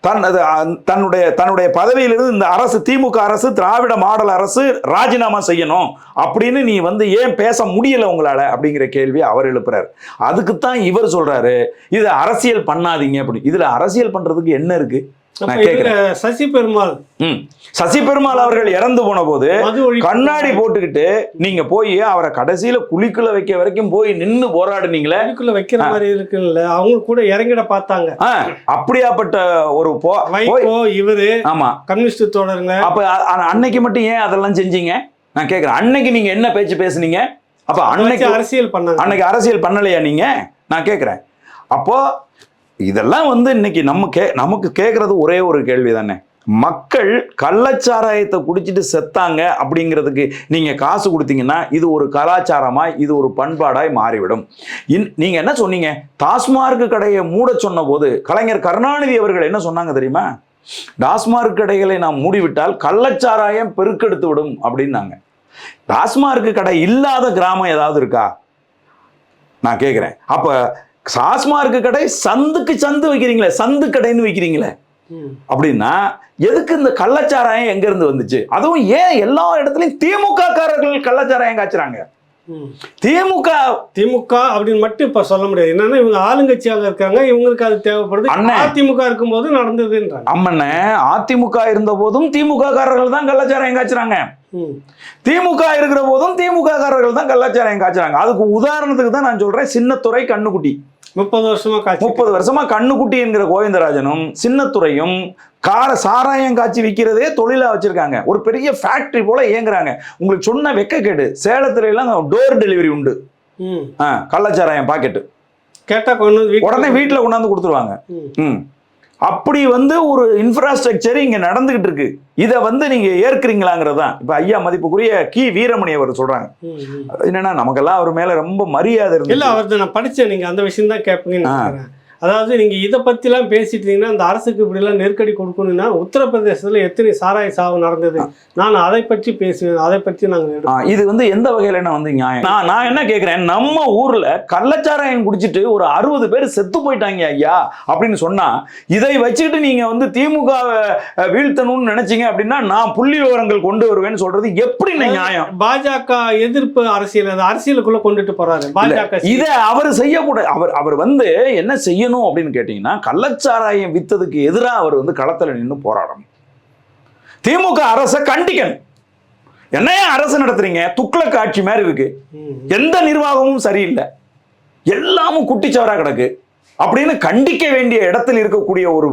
தன்னுடைய பதவியிலிருந்து இந்த அரசு, திமுக அரசு, திராவிட மாடல் அரசு ராஜினாமா செய்யணும் அப்படின்னு நீ ஏன் பேச முடியல உங்களால அப்படிங்கிற கேள்வி அவர் எழுப்புறாரு. அதுக்குத்தான் இவர் சொல்றாரு, இதை அரசியல் பண்ணாதீங்க அப்படி. இதுல அரசியல் பண்றதுக்கு என்ன இருக்கு? சசி பெருமாள் அவர்கள் இறந்து போன போது கண்ணாடி போட்டுக்கிட்டு நீங்க போய் அவரை கடைசியில குழிக்குள்ள வைக்க வரைக்கும் போய் நின்னு போராடுனீங்களே, குழிக்குள்ள வைக்கிற மாதிரி இருக்குல்ல, அவங்க கூட இறங்கிட பார்த்தாங்க. அப்படியாப்பட்ட ஒரு இவரு ஆமா கம்யூனிஸ்ட் தோழருங்க. அப்ப அன்னைக்கு மட்டும் ஏன் அதெல்லாம் செஞ்சீங்க? நான் கேக்குறேன், அன்னைக்கு நீங்க என்ன பேச்சு பேசுனீங்க? அப்ப அன்னைக்கு அரசியல் பண்ணாங்க, அன்னைக்கு அரசியல் பண்ணலையா நீங்க? நான் கேக்குறேன். அப்போ இதெல்லாம் இன்னைக்கு நமக்கு கேட்கறது ஒரே ஒரு கேள்வி தானே, மக்கள் கள்ளச்சாராயத்தை குடிச்சிட்டு செத்தாங்க அப்படிங்கிறதுக்கு நீங்க காசு கொடுத்தீங்கன்னா இது ஒரு கலாச்சாரமாய், இது ஒரு பண்பாடாய் மாறிவிடும். நீங்க என்ன சொன்னீங்க? டாஸ்மார்க் கடையை மூட சொன்ன போது கலைஞர் கருணாநிதி அவர்கள் என்ன சொன்னாங்க தெரியுமா? டாஸ்மார்க் கடைகளை நாம் மூடிவிட்டால் கள்ளச்சாராயம் பெருக்கெடுத்து விடும் அப்படின்னாங்க. டாஸ்மார்க் கடை இல்லாத கிராமம் ஏதாவது இருக்கா? நான் கேட்கிறேன். அப்ப டாஸ்மார்க் கடை சந்துக்கு சந்து வைக்கிறீங்களே, சந்து கடைன்னு வைக்கிறீங்களே, அப்படின்னா எதுக்கு இந்த கள்ளச்சாராயம் எங்க இருந்து வந்துச்சு? அதுவும் ஏன் எல்லா இடத்துலயும் திமுக காரர்கள் கள்ளச்சாராயம் காய்ச்சுறாங்க? திமுக அப்படின்னு மட்டும் இப்ப சொல்ல முடியாது. என்னன்னா இவங்க ஆளுங்கட்சியாக இருக்காங்க, இவங்களுக்கு அது தேவைப்படுது. அதிமுக இருக்கும்போது நடந்ததுன்றாங்க. அம்மண்ண அதிமுக இருந்த போதும் திமுக காரர்கள் தான் கள்ளச்சாராயம் காய்ச்சுறாங்க, திமுக இருக்கிற போதும் திமுக காரர்கள் தான் கள்ளச்சாராயம் காய்ச்சுறாங்க. அதுக்கு உதாரணத்துக்கு தான் நான் சொல்றேன், சின்னத்துறை கண்ணுக்குட்டி 30 வருஷமா கண்ணுக்குட்டி என்கிற கோவிந்தராஜனும் சின்னத்துறையும் சாராயம் காய்ச்சி விற்கிறதே தொழிலா வச்சிருக்காங்க. ஒரு பெரிய ஃபேக்டரி போல இயங்குறாங்க. உங்களுக்கு சொன்ன வெக்க கேடு, சேலத்துல எல்லாம் டோர் டெலிவரி உண்டு. கள்ளச்சாராயம் பாக்கெட்டு கேட்டா உடனே வீட்டுல கொண்டாந்து கொடுத்துருவாங்க. அப்படி ஒரு இன்ஃப்ராஸ்ட்ரக்சர் இங்க நடந்துகிட்டு இருக்கு. இதை நீங்க ஏற்கிறீங்களாங்கிறது தான் இப்ப ஐயா மதிப்புக்குரிய கி வீரமணி அவர் சொல்றாங்க. என்னன்னா நமக்கெல்லாம் அவர் மேல ரொம்ப மரியாதை இருக்கு. இல்ல அவர் நான் படிச்சேன், நீங்க அந்த விஷயம் தான் கேட்பீங்கன்னு. அதாவது நீங்க இதை பத்திலாம் பேசிட்டு இருந்தீங்கன்னா, அந்த அரசுக்கு இப்படிலாம் நெருக்கடி கொடுக்கணும்னா, உத்தரப்பிரதேசத்துல எத்தனை சாராய சாவு நடந்தது, நான் அதை பற்றி பேசுவேன், அதை பற்றி நாங்கள் இது எந்த வகையில நியாயம்? நான் என்ன கேட்கிறேன், நம்ம ஊர்ல கள்ளச்சாராயம் குடிச்சிட்டு ஒரு 60 பேர் செத்து போயிட்டாங்க ஐயா அப்படின்னு சொன்னா, இதை வச்சுக்கிட்டு நீங்க திமுக வீழ்த்தணும்னு நினைச்சீங்க அப்படின்னா நான் புள்ளி விவரங்கள் கொண்டு வருவேன்னு சொல்றது எப்படி நியாயம்? பாஜக எதிர்ப்பு அரசியல், அரசியலுக்குள்ள கொண்டுட்டு போறாரு பாஜக. இதை அவர் செய்யக்கூடாது. அவர் என்ன செய்யணும் அப்படின்னு கேட்டீங்கன்னா, கள்ளச்சாராயம் வித்ததுக்கு எதிராக அவர் களத்துல நின்று போராடணும். திமுக அரசை கண்டிக்கணும். என்னையா அரசு நடத்துறீங்க? துக்ளக் ஆட்சி மாதிரி இருக்கு, எந்த நிர்வாகமும் சரியில்லை, எல்லாமும் குட்டிச்சவரா கிடக்கு அப்படின்னு கண்டிக்க வேண்டிய இடத்தில் இருக்கக்கூடிய ஒரு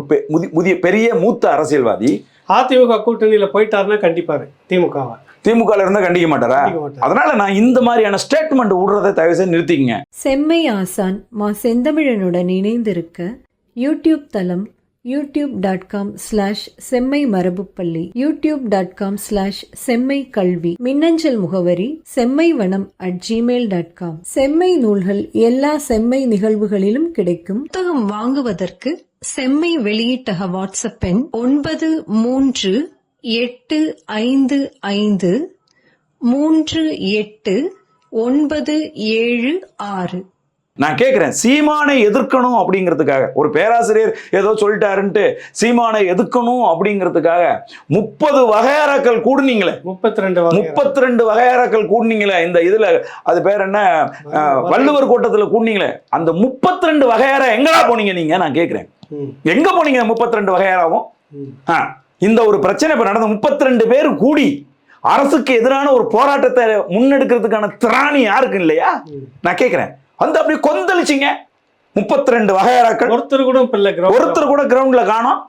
பெரிய மூத்த அரசியல்வாதி அதிமுக கூட்டணியில போயிட்டாருன்னா கண்டிப்பாரு திமுகவை. திமுகல இருந்தா கண்டிக்க மாட்டாரா? அதனால நான் இந்த மாதிரியான ஸ்டேட்மெண்ட் விடுறதை தயவு செய்து நிறுத்திக்கங்க. செம்மை ஆசான் மா செந்தமிழனுடன் இணைந்திருக்க யூடியூப் தளம் youtube.com/செம்மை மரபுப்பள்ளி, youtube.com/செம்மை கல்வி, மின்னஞ்சல் முகவரி செம்மைவனம்@gmail.com. செம்மை நூல்கள் எல்லா செம்மை நிகழ்வுகளிலும் கிடைக்கும். புத்தகம் வாங்குவதற்கு செம்மை வெளியீட்டக வாட்ஸ்அப் எண் 938535389776. நான் கேட்கிறேன், சீமானை எதிர்க்கணும் அப்படிங்கிறதுக்காக ஒரு பேராசிரியர் ஏதோ சொல்லிட்டாருன்ட்டு சீமானை எதிர்க்கணும் அப்படிங்கிறதுக்காக 30 வகையறாக்கள் கூடுனீங்களே, 32 வகையறாக்கள் கூடுனீங்களே. இந்த இதுல அது பேர் என்ன, வள்ளுவர் கூட்டத்துல கூடுனீங்களே, அந்த 32 வகையறா எங்கடா போனீங்க நீங்க? நான் கேட்கிறேன், எங்க போனீங்க 32 வகையறாவும்? இந்த ஒரு பிரச்சனை இப்ப நடந்த 32 பேர் கூடி அரசுக்கு எதிரான ஒரு போராட்டத்தை முன்னெடுக்கிறதுக்கான திராணி யாருக்கு இல்லையா? நான் கேட்கிறேன், வந்து அப்படி கொந்தளிச்சிங்க 32 வகையறாக்கள், ஒருத்தர் கூட கிரவுண்ட்ல காணோம்.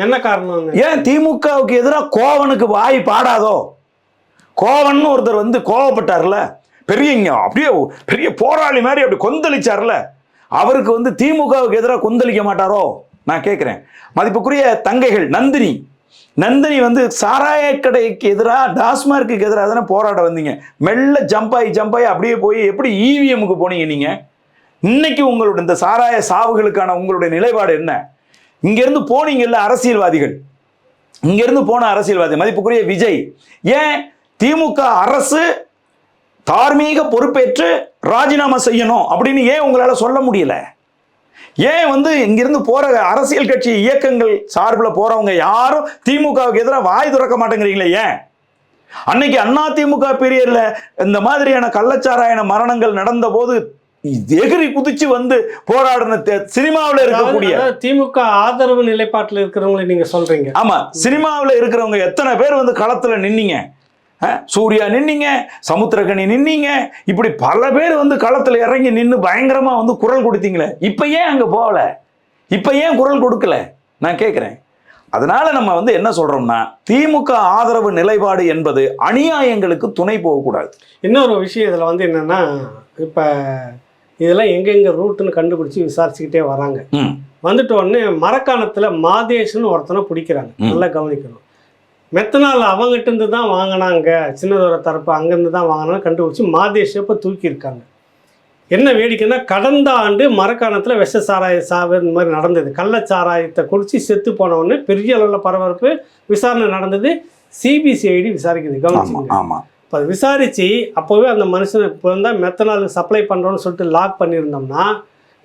என்ன காரணம்? ஏன் திமுகவுக்கு எதிராக கோவனுக்கு வாய் பாடாதோ? கோவன் ஒருத்தர் வந்து கோவப்பட்டார்ல, அப்படியே பெரிய போராளி மாதிரி அப்படி கொந்தளிச்சார்ல, அவருக்கு வந்து திமுகவுக்கு எதிராக கொந்தளிக்க மாட்டாரோ? நான் கேட்கிறேன். மதிப்புக்குரிய தங்கைகள், நந்தினி வந்து சாராய கடைக்கு எதிராக, டாஸ்மார்க்கு எதிராக தானே போராட வந்தீங்க. மெல்ல ஜம்பாயி அப்படியே போய் எப்படி இவிஎம்முக்கு போனீங்க நீங்க? இன்னைக்கு உங்களுடைய இந்த சாராய சாவுகளுக்கான உங்களுடைய நிலைப்பாடு என்ன? இங்கிருந்து போனீங்கல்ல அரசியல்வாதிகள், இங்கிருந்து போன அரசியல்வாதி மதிப்புக்குரிய விஜய், ஏன் திமுக அரசு தார்மீக பொறுப்பேற்று ராஜினாமா செய்யணும் அப்படின்னு ஏன் உங்களால சொல்ல முடியல? ஏன் வந்து இங்கிருந்து போற அரசியல் கட்சி இயக்கங்கள் சார்பில் போறவங்க யாரும் திமுகவுக்கு எதிராக வாய் திறக்க மாட்டேங்கிறீங்களே? ஏன் அன்னைக்கு அதிமுக பீரியட்ல இந்த மாதிரியான கள்ளச்சாராயன மரணங்கள் நடந்த போது எகிரி குதிச்சு வந்து போராடின சினிமாவில் இருக்கக்கூடிய திமுக ஆதரவு நிலைப்பாட்டில் இருக்கிறவங்களை நீங்க சொல்றீங்க. ஆமா, சினிமாவில் இருக்கிறவங்க எத்தனை பேர் வந்து களத்துல நின்னீங்க? சூர்யா நின்னீங்க, சமுத்திரகனி நின்னீங்க, இப்படி பல பேர் வந்து களத்துல இறங்கி நின்று பயங்கரமா வந்து குரல் கொடுத்தீங்களே. இப்ப ஏன் அங்க போகல? இப்ப ஏன் குரல் கொடுக்கல? நான் கேட்கிறேன். அதனால நம்ம வந்து என்ன சொல்றோம்னா, திமுக ஆதரவு நிலைப்பாடு என்பது அநியாயங்களுக்கு துணை போகக்கூடாது. இன்னொரு விஷயம் இதுல வந்து என்னன்னா, இப்ப இதெல்லாம் எங்கெங்க ரூட்டுன்னு கண்டுபிடிச்சு விசாரிச்சுக்கிட்டே வராங்க. வந்துட்டு உடனே மரக்காணத்துல மாதேஷ்னு ஒருத்தனை பிடிக்கிறாங்க. நல்லா கவனிக்கணும். மெத்தனால் அவங்ககிட்ட இருந்து தான் வாங்கினாங்க, சின்னதோர தரப்பு அங்கேருந்து தான் வாங்கினாங்க கண்டுபிடிச்சி மாதேஷை இப்போ தூக்கியிருக்காங்க. என்ன வேடிக்கைன்னா, கடந்த ஆண்டு மரக்காணத்தில் விஷ சாராய சாவு இந்த மாதிரி நடந்தது. கள்ளச்சாராயத்தை குடிச்சு செத்து போனவொடனே பெரிய அளவில் பரபரப்பு, விசாரணை நடந்தது. சிபிசிஐடி விசாரிக்குது, கவனிச்சுங்க. இப்போ அது விசாரித்து அப்போவே அந்த மனுஷனை இப்போ இருந்தால் மெத்தனால் சப்ளை பண்ணுறோன்னு சொல்லிட்டு லாக் பண்ணியிருந்தோம்னா,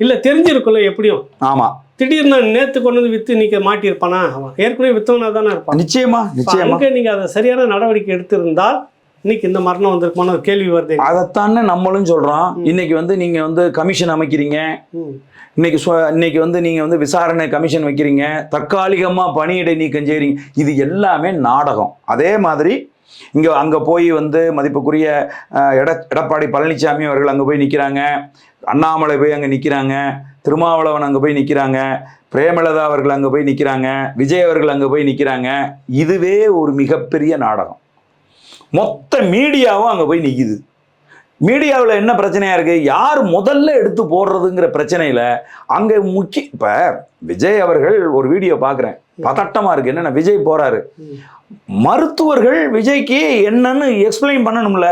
இல்லை தெரிஞ்சிருக்குல்ல எப்படியும். ஆமாம், திடீர்னு நேற்று கொண்டு வந்து விற்று நீக்க மாட்டியிருப்பானா? அவன் ஏற்கனவே விற்றவனா தானே இருப்பான். நிச்சயமா. நீங்கள் அதை சரியான நடவடிக்கை எடுத்திருந்தால் இன்னைக்கு இந்த மரணம் வந்திருக்குமான ஒரு கேள்வி வருது. அதைத்தானே நம்மளும் சொல்கிறோம். இன்னைக்கு வந்து நீங்கள் வந்து கமிஷன் அமைக்கிறீங்க, இன்னைக்கு வந்து நீங்கள் வந்து விசாரணை கமிஷன் வைக்கிறீங்க, தற்காலிகமாக பணியிடை நீக்கம் செய்கிறீங்க. இது எல்லாமே நாடகம். அதே மாதிரி அங்கே போய் வந்து மதிப்புக்குரிய எடப்பாடி பழனிசாமி அவர்கள் அங்கே போய் நிற்கிறாங்க, அண்ணாமலை போய் அங்கே நிற்கிறாங்க, திருமாவளவன் அங்கே போய் நிற்கிறாங்க, பிரேமலதா அவர்கள் அங்கே போய் நிற்கிறாங்க, விஜய் அவர்கள் அங்கே போய் நிற்கிறாங்க. இதுவே ஒரு மிகப்பெரிய நாடகம். மொத்த மீடியாவும் அங்கே போய் நிற்கிது. மீடியாவில் என்ன பிரச்சனையாக இருக்குது? யார் முதல்ல எடுத்து போடுறதுங்கிற பிரச்சனையில் அங்கே இப்போ விஜய் அவர்கள் ஒரு வீடியோ பார்க்குறேன், பதட்டமாக இருக்குது. என்னென்ன விஜய் போகிறாரு, மருத்துவர்கள் விஜய்க்கு என்னன்னு எக்ஸ்பிளைன் பண்ணணும்ல.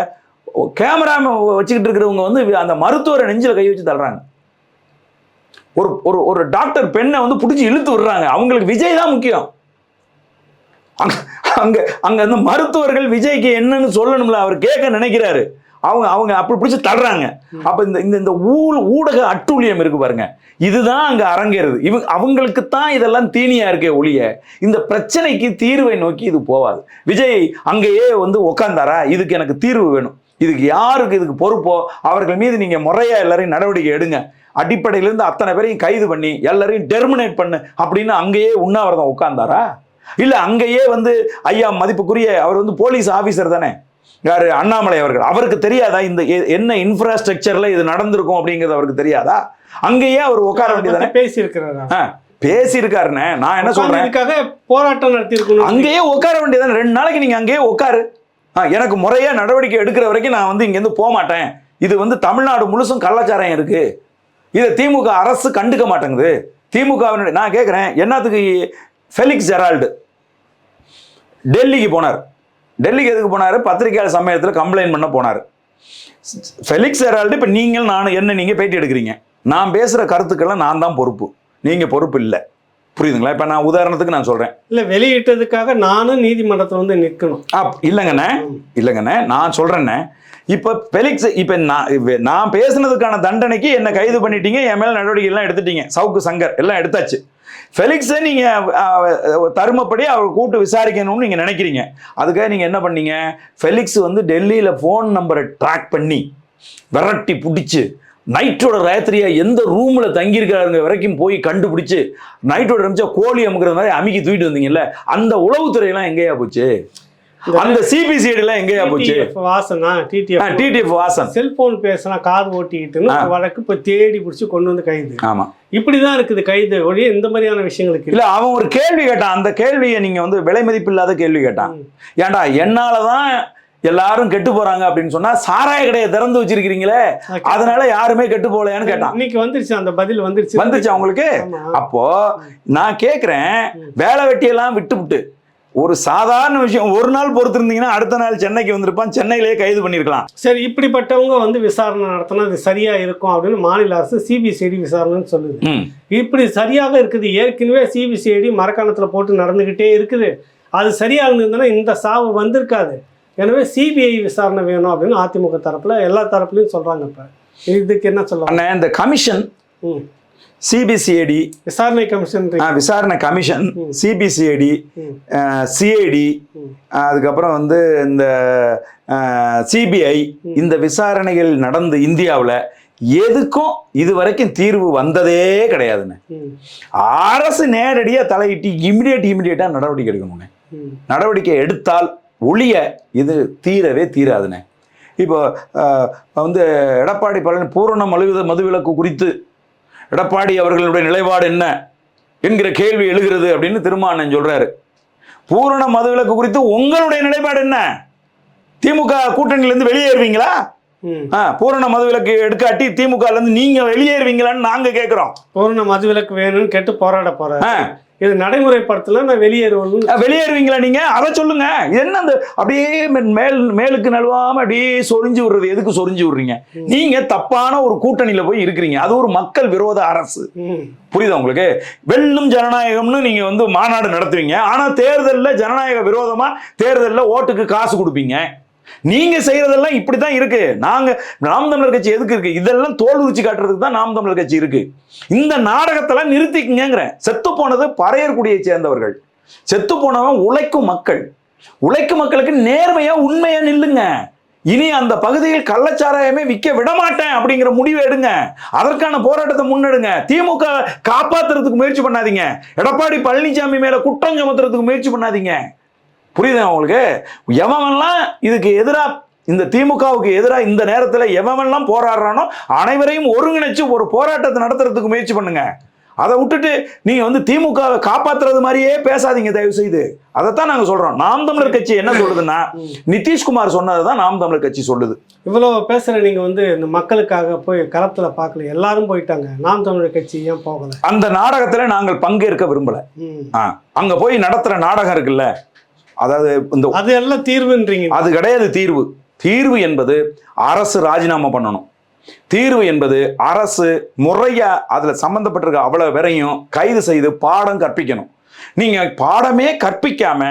கேமரா வச்சுக்கிட்டு இருக்கிறவங்க வந்து அந்த மருத்துவரை நெஞ்சில் கை வச்சு தள்ளுறாங்க. ஒரு டாக்டர் பெண்ணை வந்து பிடிச்சி இழுத்து விடுறாங்க. அவங்களுக்கு விஜய் தான் முக்கியம். அங்க அந்த மருத்துவர்கள் விஜய்க்கு என்னன்னு சொல்லணும்ல, அவர் கேட்க நினைக்கிறாரு. அவங்க அப்படி பிடிச்சி தள்ளுறாங்க. அப்ப இந்த ஊடக அட்டூழியம் இருக்கு பாருங்க, இதுதான் அங்க அரங்கேறுது. அவங்களுக்கு தான் இதெல்லாம் தீனியா இருக்கே ஒழிய இந்த பிரச்சனைக்கு தீர்வை நோக்கி இது போவாது. விஜய் அங்கேயே வந்து உக்காந்தாரா, இதுக்கு எனக்கு தீர்வு வேணும், இதுக்கு யாருக்கு இதுக்கு பொறுப்போ அவர்கள் மீது நீங்க முறையா எல்லாரையும் நடவடிக்கை எடுங்க, அடிப்படையிலிருந்து அத்தனை பேரையும் கைது பண்ணி எல்லாரையும் டெர்மினேட் பண்ணு அப்படின்னு அங்கேயே உண்ணாவிரதம் உட்கார்ந்தாரா? இல்ல அங்கேயே வந்து ஐயா மதிப்புக்குரிய அவர் வந்து போலீஸ் ஆபீசர் தானே, யாரு? அண்ணாமலை அவர்கள். அவருக்கு தெரியாதா இந்த என்ன இன்ஃப்ராஸ்ட்ரக்சர்ல இது நடந்திருக்கும் அப்படிங்கிறது அவருக்கு தெரியாதா? அங்கேயே அவர் உட்கார வேண்டியதானே? பேசியிருக்காருன்னு நான் என்ன சொல்றேன், போராட்டம் நடத்தி இருக்கணும். அங்கேயே உட்கார வேண்டியதானே? 2 நாளைக்கு நீங்க அங்கேயே உட்காரு. எனக்கு முறையா நடவடிக்கை எடுக்கிற வரைக்கும் நான் வந்து இங்கேருந்து போக மாட்டேன். இது வந்து தமிழ்நாடு முழுசும் கள்ளச்சாராயம் இருக்கு, இதை திமுக அரசு கண்டுக்க மாட்டேங்குது. திமுகவினுடைய நான் கேட்குறேன், என்னத்துக்கு ஃபெலிக்ஸ் ஜெரால்டு டெல்லிக்கு போனார்? டெல்லிக்கு எதுக்கு போனார்? பத்திரிகையாளர் சமயத்தில் கம்ப்ளைண்ட் பண்ண போனார். ஃபெலிக்ஸ் ஜெரால்டு இப்போ நீங்கள் பேட்டி எடுக்கிறீங்க, நான் பேசுகிற கருத்துக்கெல்லாம் நான் தான் பொறுப்பு, நீங்கள் பொறுப்பு இல்லை. புரியுதுங்களா? இப்போ நான் உதாரணத்துக்கு நான் சொல்கிறேன், இல்லை வெளியிட்டதுக்காக நானும் நீதிமன்றத்தில் வந்து நிற்கணும். இல்லைங்கண்ணே நான் சொல்கிறேன்னே. இப்போ ஃபெலிக்ஸ் இப்போ நான் பேசுனதுக்கான தண்டனைக்கு என்னை கைது பண்ணிட்டீங்க, என் மேலே நடவடிக்கை எல்லாம் எடுத்துட்டீங்க, சவுக்கு சங்கர் எல்லாம் எடுத்தாச்சு. ஃபெலிக்ஸை நீங்கள் தருமப்படி அவர் கூட்டு விசாரிக்கணும்னு நீங்கள் நினைக்கிறீங்க. அதுக்காக நீங்கள் என்ன பண்ணீங்க? ஃபெலிக்ஸ் வந்து டெல்லியில் ஃபோன் நம்பரை ட்ராக் பண்ணி விரட்டி பிடிச்சி நைட்டோட ராத்திரியா எந்த ரூமில் தங்கியிருக்காருங்க வரைக்கும் போய் கண்டுபிடிச்சு நைட்டோட நிமிஷா கோழி அமுக்கிற மாதிரி அமுக்கி தூக்கிட்டு வந்தீங்கல்ல, அந்த உளவுத்துறையெல்லாம் எங்கேயா போச்சு? அந்த சிபிசிஐடி எல்லாம் எங்கேயா போச்சு? டிடிஎஃப் வாசன் செல்போன் பேசினா கார் ஓட்டிக்கிட்டு வழக்கு இப்போ தேடி பிடிச்சி கொண்டு வந்து கைது. ஆமா, இப்படிதான் இருக்குது கைது ஒழிய இந்த மாதிரியான விஷயங்களுக்கு இல்ல. அவன் ஒரு கேள்வி கேட்டான், அந்த கேள்வியை நீங்க வந்து விலை மதிப்பு இல்லாத கேள்வி கேட்டான். ஏன்டா என்னாலதான் எல்லாரும் கெட்டு போறாங்க அப்படின்னு சொன்னா சாராய கடையை திறந்து வச்சிருக்கீங்களே, அதனால யாருமே கெட்டு போகலையான்னு கேட்டான். இன்னைக்கு வந்துருச்சு, அந்த பதில் வந்துருச்சு அவங்களுக்கு. அப்போ நான் கேக்குறேன், வேலை வெட்டியெல்லாம் விட்டு ஒரு சாதாரண விஷயம் ஒரு நாள் பொறுத்திருந்தீங்கன்னா அடுத்த நாள் சென்னைக்கு வந்திருப்பான், சென்னையிலேயே கைது பண்ணிருக்கலாம். சரி, இப்படிப்பட்டவங்க வந்து விசாரணை நடத்தினா அது சரியா இருக்கும் அப்படின்னு மாநில அரசு சிபிசிஐடி விசாரணைன்னு சொல்லுது. இப்படி சரியாக இருக்குது. ஏற்கனவே சிபிசிஐடி மரக்காணத்துல போட்டு நடந்துகிட்டே இருக்குது. அது சரியா இருந்ததுன்னா இந்த சாவு வந்திருக்காது. எனவே சிபிஐ விசாரணை வேணும் அப்படின்னு அதிமுக தரப்புல எல்லா தரப்புலையும் சொல்றாங்க. இப்ப இதுக்கு என்ன சொல்றாங்க? இந்த கமிஷன் சிபிசிஐடி விசாரணை கமிஷன் சிபிசிஐடி சிஐடி அதுக்கப்புறம் வந்து இந்த சிபிஐ இந்த விசாரணைகள் நடந்து இந்தியாவில் எதுக்கும் இதுவரைக்கும் தீர்வு வந்ததே கிடையாதுன்னு. அரசு நேரடியாக தலையிட்டு இமிடியேட்டா நடவடிக்கை எடுக்கணும்னு. நடவடிக்கை எடுத்தால் ஒழிய இது தீரவே தீராதுன்னு. இப்போ வந்து எடப்பாடி பழனிசாமி பூரண மதுவிலக்கு குறித்து எடப்பாடி அவர்களுடைய நிலைப்பாடு என்ன என்கிற கேள்வி எழுகிறது அப்படின்னு திருமாவளவன் சொல்றாரு. பூரண மதுவிலக்கு குறித்து உங்களுடைய நிலைப்பாடு என்ன? திமுக கூட்டணியிலிருந்து வெளியேறுவீங்களா? பூரண மதுவிலக்கு எடுக்காட்டி திமுக இருந்து நீங்க வெளியேறுவீங்களான்னு நாங்க கேட்கிறோம். பூரண மதுவிலக்கு வேணும்னு கேட்டு போராட போறேன். இது நடைமுறைப்படுத்தல நான் வெளியேறுவீங்களா நீங்க? அதை சொல்லுங்க. என்ன அந்த அப்படியே மேலுக்கு நழுவாம அப்படியே சொரிஞ்சு விடுறது? எதுக்கு சொரிஞ்சு விடுறீங்க? நீங்க தப்பான ஒரு கூட்டணியில போய் இருக்கிறீங்க. அது ஒரு மக்கள் விரோத அரசு. புரியுதா உங்களுக்கு? வெல்லும் ஜனநாயகம்னு நீங்க வந்து மாநாடு நடத்துவீங்க, ஆனா தேர்தலில் ஜனநாயக விரோதமா தேர்தலில் ஓட்டுக்கு காசு கொடுப்பீங்க. நீங்க செய்யறதெல்லாம் இப்படித்தான் இருக்கு. நாம் தமிழர் கட்சி எதுக்கு இருக்கு? இதெல்லாம் தோல் உரிச்சு காட்டுறதுக்கு தான் நாம் தமிழர் கட்சி இருக்கு. இந்த நாடகத்தெல்லாம் நிறுத்திக்கங்க. செத்து போனது பறையர்குடியை சேர்ந்தவர்கள், செத்து போனவன் உழைக்கும் மக்களுக்கு நேர்மையா உண்மையா நில்லுங்க. இனி அந்த பகுதியில் கள்ளச்சாராயமே விற்க விட மாட்டேன் அப்படிங்கிற முடிவை எடுங்க. அதற்கான போராட்டத்தை முன்னெடுங்க. திமுக காப்பாத்துறதுக்கு முயற்சி பண்ணாதீங்க. எடப்பாடி பழனிசாமி மேல குற்றம் சுமத்துறதுக்கு முயற்சி பண்ணாதீங்க. புரியுதா உங்களுக்கு? எவன்லாம் இதுக்கு எதிராக, இந்த திமுகவுக்கு எதிராக இந்த நேரத்தில் எவன்லாம் போராடுறானோ அனைவரையும் ஒருங்கிணைச்சு ஒரு போராட்டத்தை நடத்துறதுக்கு முயற்சி பண்ணுங்க. அதை விட்டுட்டு நீங்க வந்து திமுகவை காப்பாத்துறது மாதிரியே பேசாதீங்க தயவு செய்து. அதைத்தான் நாங்க சொல்றோம். நாம் தமிழர் கட்சி என்ன சொல்லுதுன்னா, நிதிஷ்குமார் சொன்னதுதான் நாம் தமிழர் கட்சி சொல்லுது. இவ்வளவு பேசுற நீங்க வந்து இந்த மக்களுக்காக போய் களத்துல பார்க்கல, எல்லாரும் போயிட்டாங்க, நாம் தமிழர் கட்சி ஏன் போகல? அந்த நாடகத்துல நாங்கள் பங்கேற்க விரும்பல. அங்க போய் நடத்துற நாடகம் இருக்குல்ல, அதாவது இந்த அது எல்லாம் தீர்வுன்றீங்க. அது கிடையாது தீர்வு. தீர்வு என்பது அரசு ராஜினாமா பண்ணணும். தீர்வு என்பது அரசு முறையா அதுல சம்பந்தப்பட்டிருக்க அவ்வளவு பேரையும் கைது செய்து பாடம் கற்பிக்கணும். நீங்க பாடமே கற்பிக்காம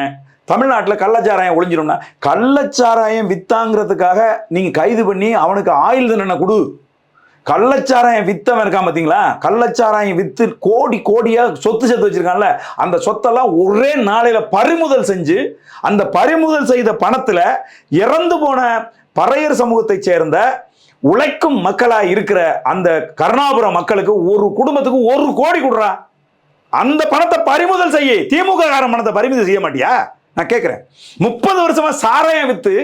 தமிழ்நாட்டில் கள்ளச்சாராயம் ஒழிஞ்சிடும்னா, கள்ளச்சாராயம் வித்தாங்கிறதுக்காக நீங்க கைது பண்ணி அவனுக்கு ஆயுள் தண்டனை கொடு. கள்ளச்சாராயம் வித்தவன் இருக்கான் பார்த்தீங்களா? கள்ளச்சாராயம் வித்து கோடியா சொத்து சேர்த்து வச்சிருக்கான்ல, அந்த சொத்தெல்லாம் ஒரே நாளையில பறிமுதல் செஞ்சு அந்த பறிமுதல் செய்த பணத்துல இறந்து போன பறையர் சமூகத்தை சேர்ந்த உழைக்கும் மக்களா இருக்கிற அந்த கருணாபுரம் மக்களுக்கு ஒரு குடும்பத்துக்கு 1 கோடி கொடுறா. அந்த பணத்தை பறிமுதல் செய்ய. திமுக காரன் பணத்தை பறிமுதல் செய்ய மாட்டியா? நான் கேட்கிறேன். 30 வருஷமா சாராயம் வித்து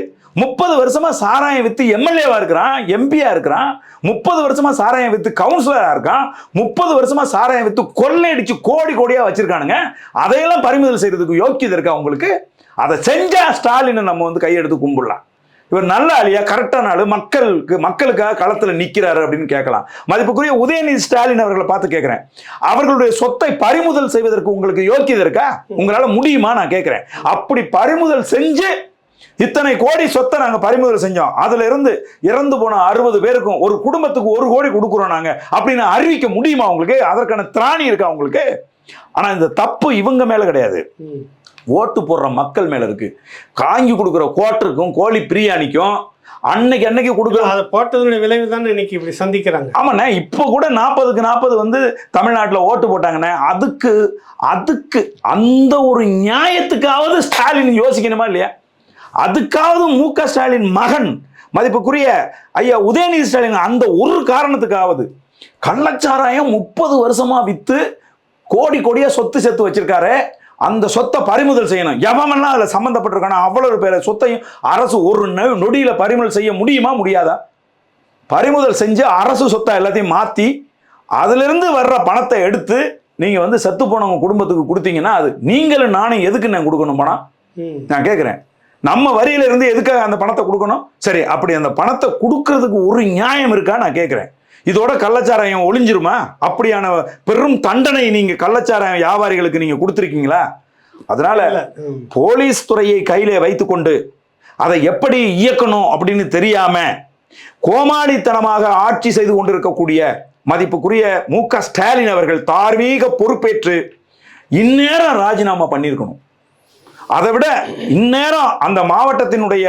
30 வருஷமா சாராயம் வித்து எம்எல்ஏவா இருக்கிறான், எம்பியா இருக்கிறான், 30 வருஷமா சாராயம் வித்து கவுன்சிலரா இருக்கான், 30 வருஷமா சாராயம் வித்து கொள்ளையடிச்சு கோடி கோடியா வச்சிருக்கானுங்க. அதையெல்லாம் பறிமுதல் செய்யறதுக்கு யோக்கியது இருக்கா உங்களுக்கு? அதை செஞ்சா ஸ்டாலினை நம்ம வந்து கையெடுத்து கும்பிடலாம். இவர் நல்ல ஆளியா, கரெக்டான ஆளு, மக்களுக்காக களத்துல நிக்கிறாரு அப்படின்னு கேட்கலாம். மதிப்புக்குரிய உதயநிதி ஸ்டாலின் அவர்களை பார்த்து கேட்கிறேன், அவர்களுடைய சொத்தை பறிமுதல் செய்வதற்கு உங்களுக்கு யோக்கியது இருக்கா? உங்களால முடியுமா நான் கேட்கிறேன். அப்படி பறிமுதல் செஞ்சு இத்தனை கோடி சொத்தை நாங்க பறிமுதல் செஞ்சோம், அதுல இருந்து இறந்து போன 60 பேருக்கும் ஒரு குடும்பத்துக்கு 1 கோடி கொடுக்குறோம் நாங்க அப்படின்னு அறிவிக்க முடியுமா உங்களுக்கு? அதற்கான திராணி இருக்கா உங்களுக்கு? ஆனா இந்த தப்பு இவங்க மேல கிடையாது, ஓட்டு போடுற மக்கள் மேல இருக்கு. காங்கி கொடுக்குற கோட்டருக்கும் கோழி பிரியாணிக்கும் அன்னைக்கு கொடுக்குற அதை போட்டதனுடைய விளைவு தான் இன்னைக்கு இப்படி சந்திக்கிறாங்க. ஆமாண்ணே, இப்போ கூட 40க்கு 40 வந்து தமிழ்நாட்டில் ஓட்டு போட்டாங்கண்ணே. அதுக்கு அந்த ஒரு நியாயத்துக்காவது ஸ்டாலின் யோசிக்கணுமா இல்லையா? அதுக்காவது மு.க. ஸ்டாலின் மகன் மதிப்புக்குரிய ஐயா உதயநிதி ஸ்டாலின் அந்த ஒரு காரணத்துக்காவது கள்ளச்சாராயம் 30 வருஷமா வித்து கோடி கோடியா சொத்து சேர்த்து வச்சிருக்காரு, அந்த சொத்தை பறிமுதல் செய்யணும். எவமெல்லாம் அதில் சம்மந்தப்பட்டிருக்கான அவ்வளவு பேரை சொத்தையும் அரசு ஒரு நொடியில பறிமுதல் செய்ய முடியுமா முடியாதா? பறிமுதல் செஞ்சு அரசு சொத்தை எல்லாத்தையும் மாற்றி அதிலிருந்து வர்ற பணத்தை எடுத்து நீங்க வந்து செத்து போனவங்க குடும்பத்துக்கு கொடுத்தீங்கன்னா அது நீங்களும் நானும் எதுக்கு நான் கொடுக்கணும் பணம்? நான் கேட்குறேன், நம்ம வரியில இருந்து எதுக்காக அந்த பணத்தை கொடுக்கணும்? சரி, அப்படி அந்த பணத்தை கொடுக்கறதுக்கு ஒரு நியாயம் இருக்கா நான் கேட்குறேன். இதோட கள்ளச்சாராயம் ஒளிஞ்சிருமா? அப்படியான பெரும் தண்டனை நீங்க கள்ளச்சாராயம் வியாபாரிகளுக்கு நீங்க கொடுத்துருக்கீங்களா? அதனால போலீஸ் துறையை கையில வைத்துக்கொண்டு அதை எப்படி இயக்கணும் அப்படின்னு தெரியாம கோமாளித்தனமாக ஆட்சி செய்து கொண்டிருக்கக்கூடிய மதிப்புக்குரிய மு.க. ஸ்டாலின் அவர்கள் தார்மீக பொறுப்பேற்று இந்நேரம் ராஜினாமா பண்ணியிருக்கணும். அதை விட இந்நேரம் அந்த மாவட்டத்தினுடைய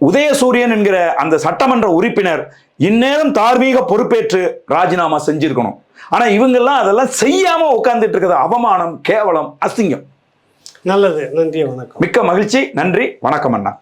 உதயசூரியன் என்கிற அந்த சட்டமன்ற உறுப்பினர் இந்நேரம் தார்மீக பொறுப்பேற்று ராஜினாமா செஞ்சிருக்கணும். ஆனா இவங்கெல்லாம் அதெல்லாம் செய்யாம உட்கார்ந்துட்டு இருக்கிறது அவமானம், கேவலம், அசிங்கம். நல்லது, நன்றி, வணக்கம். மிக்க மகிழ்ச்சி, நன்றி, வணக்கம் அண்ணா.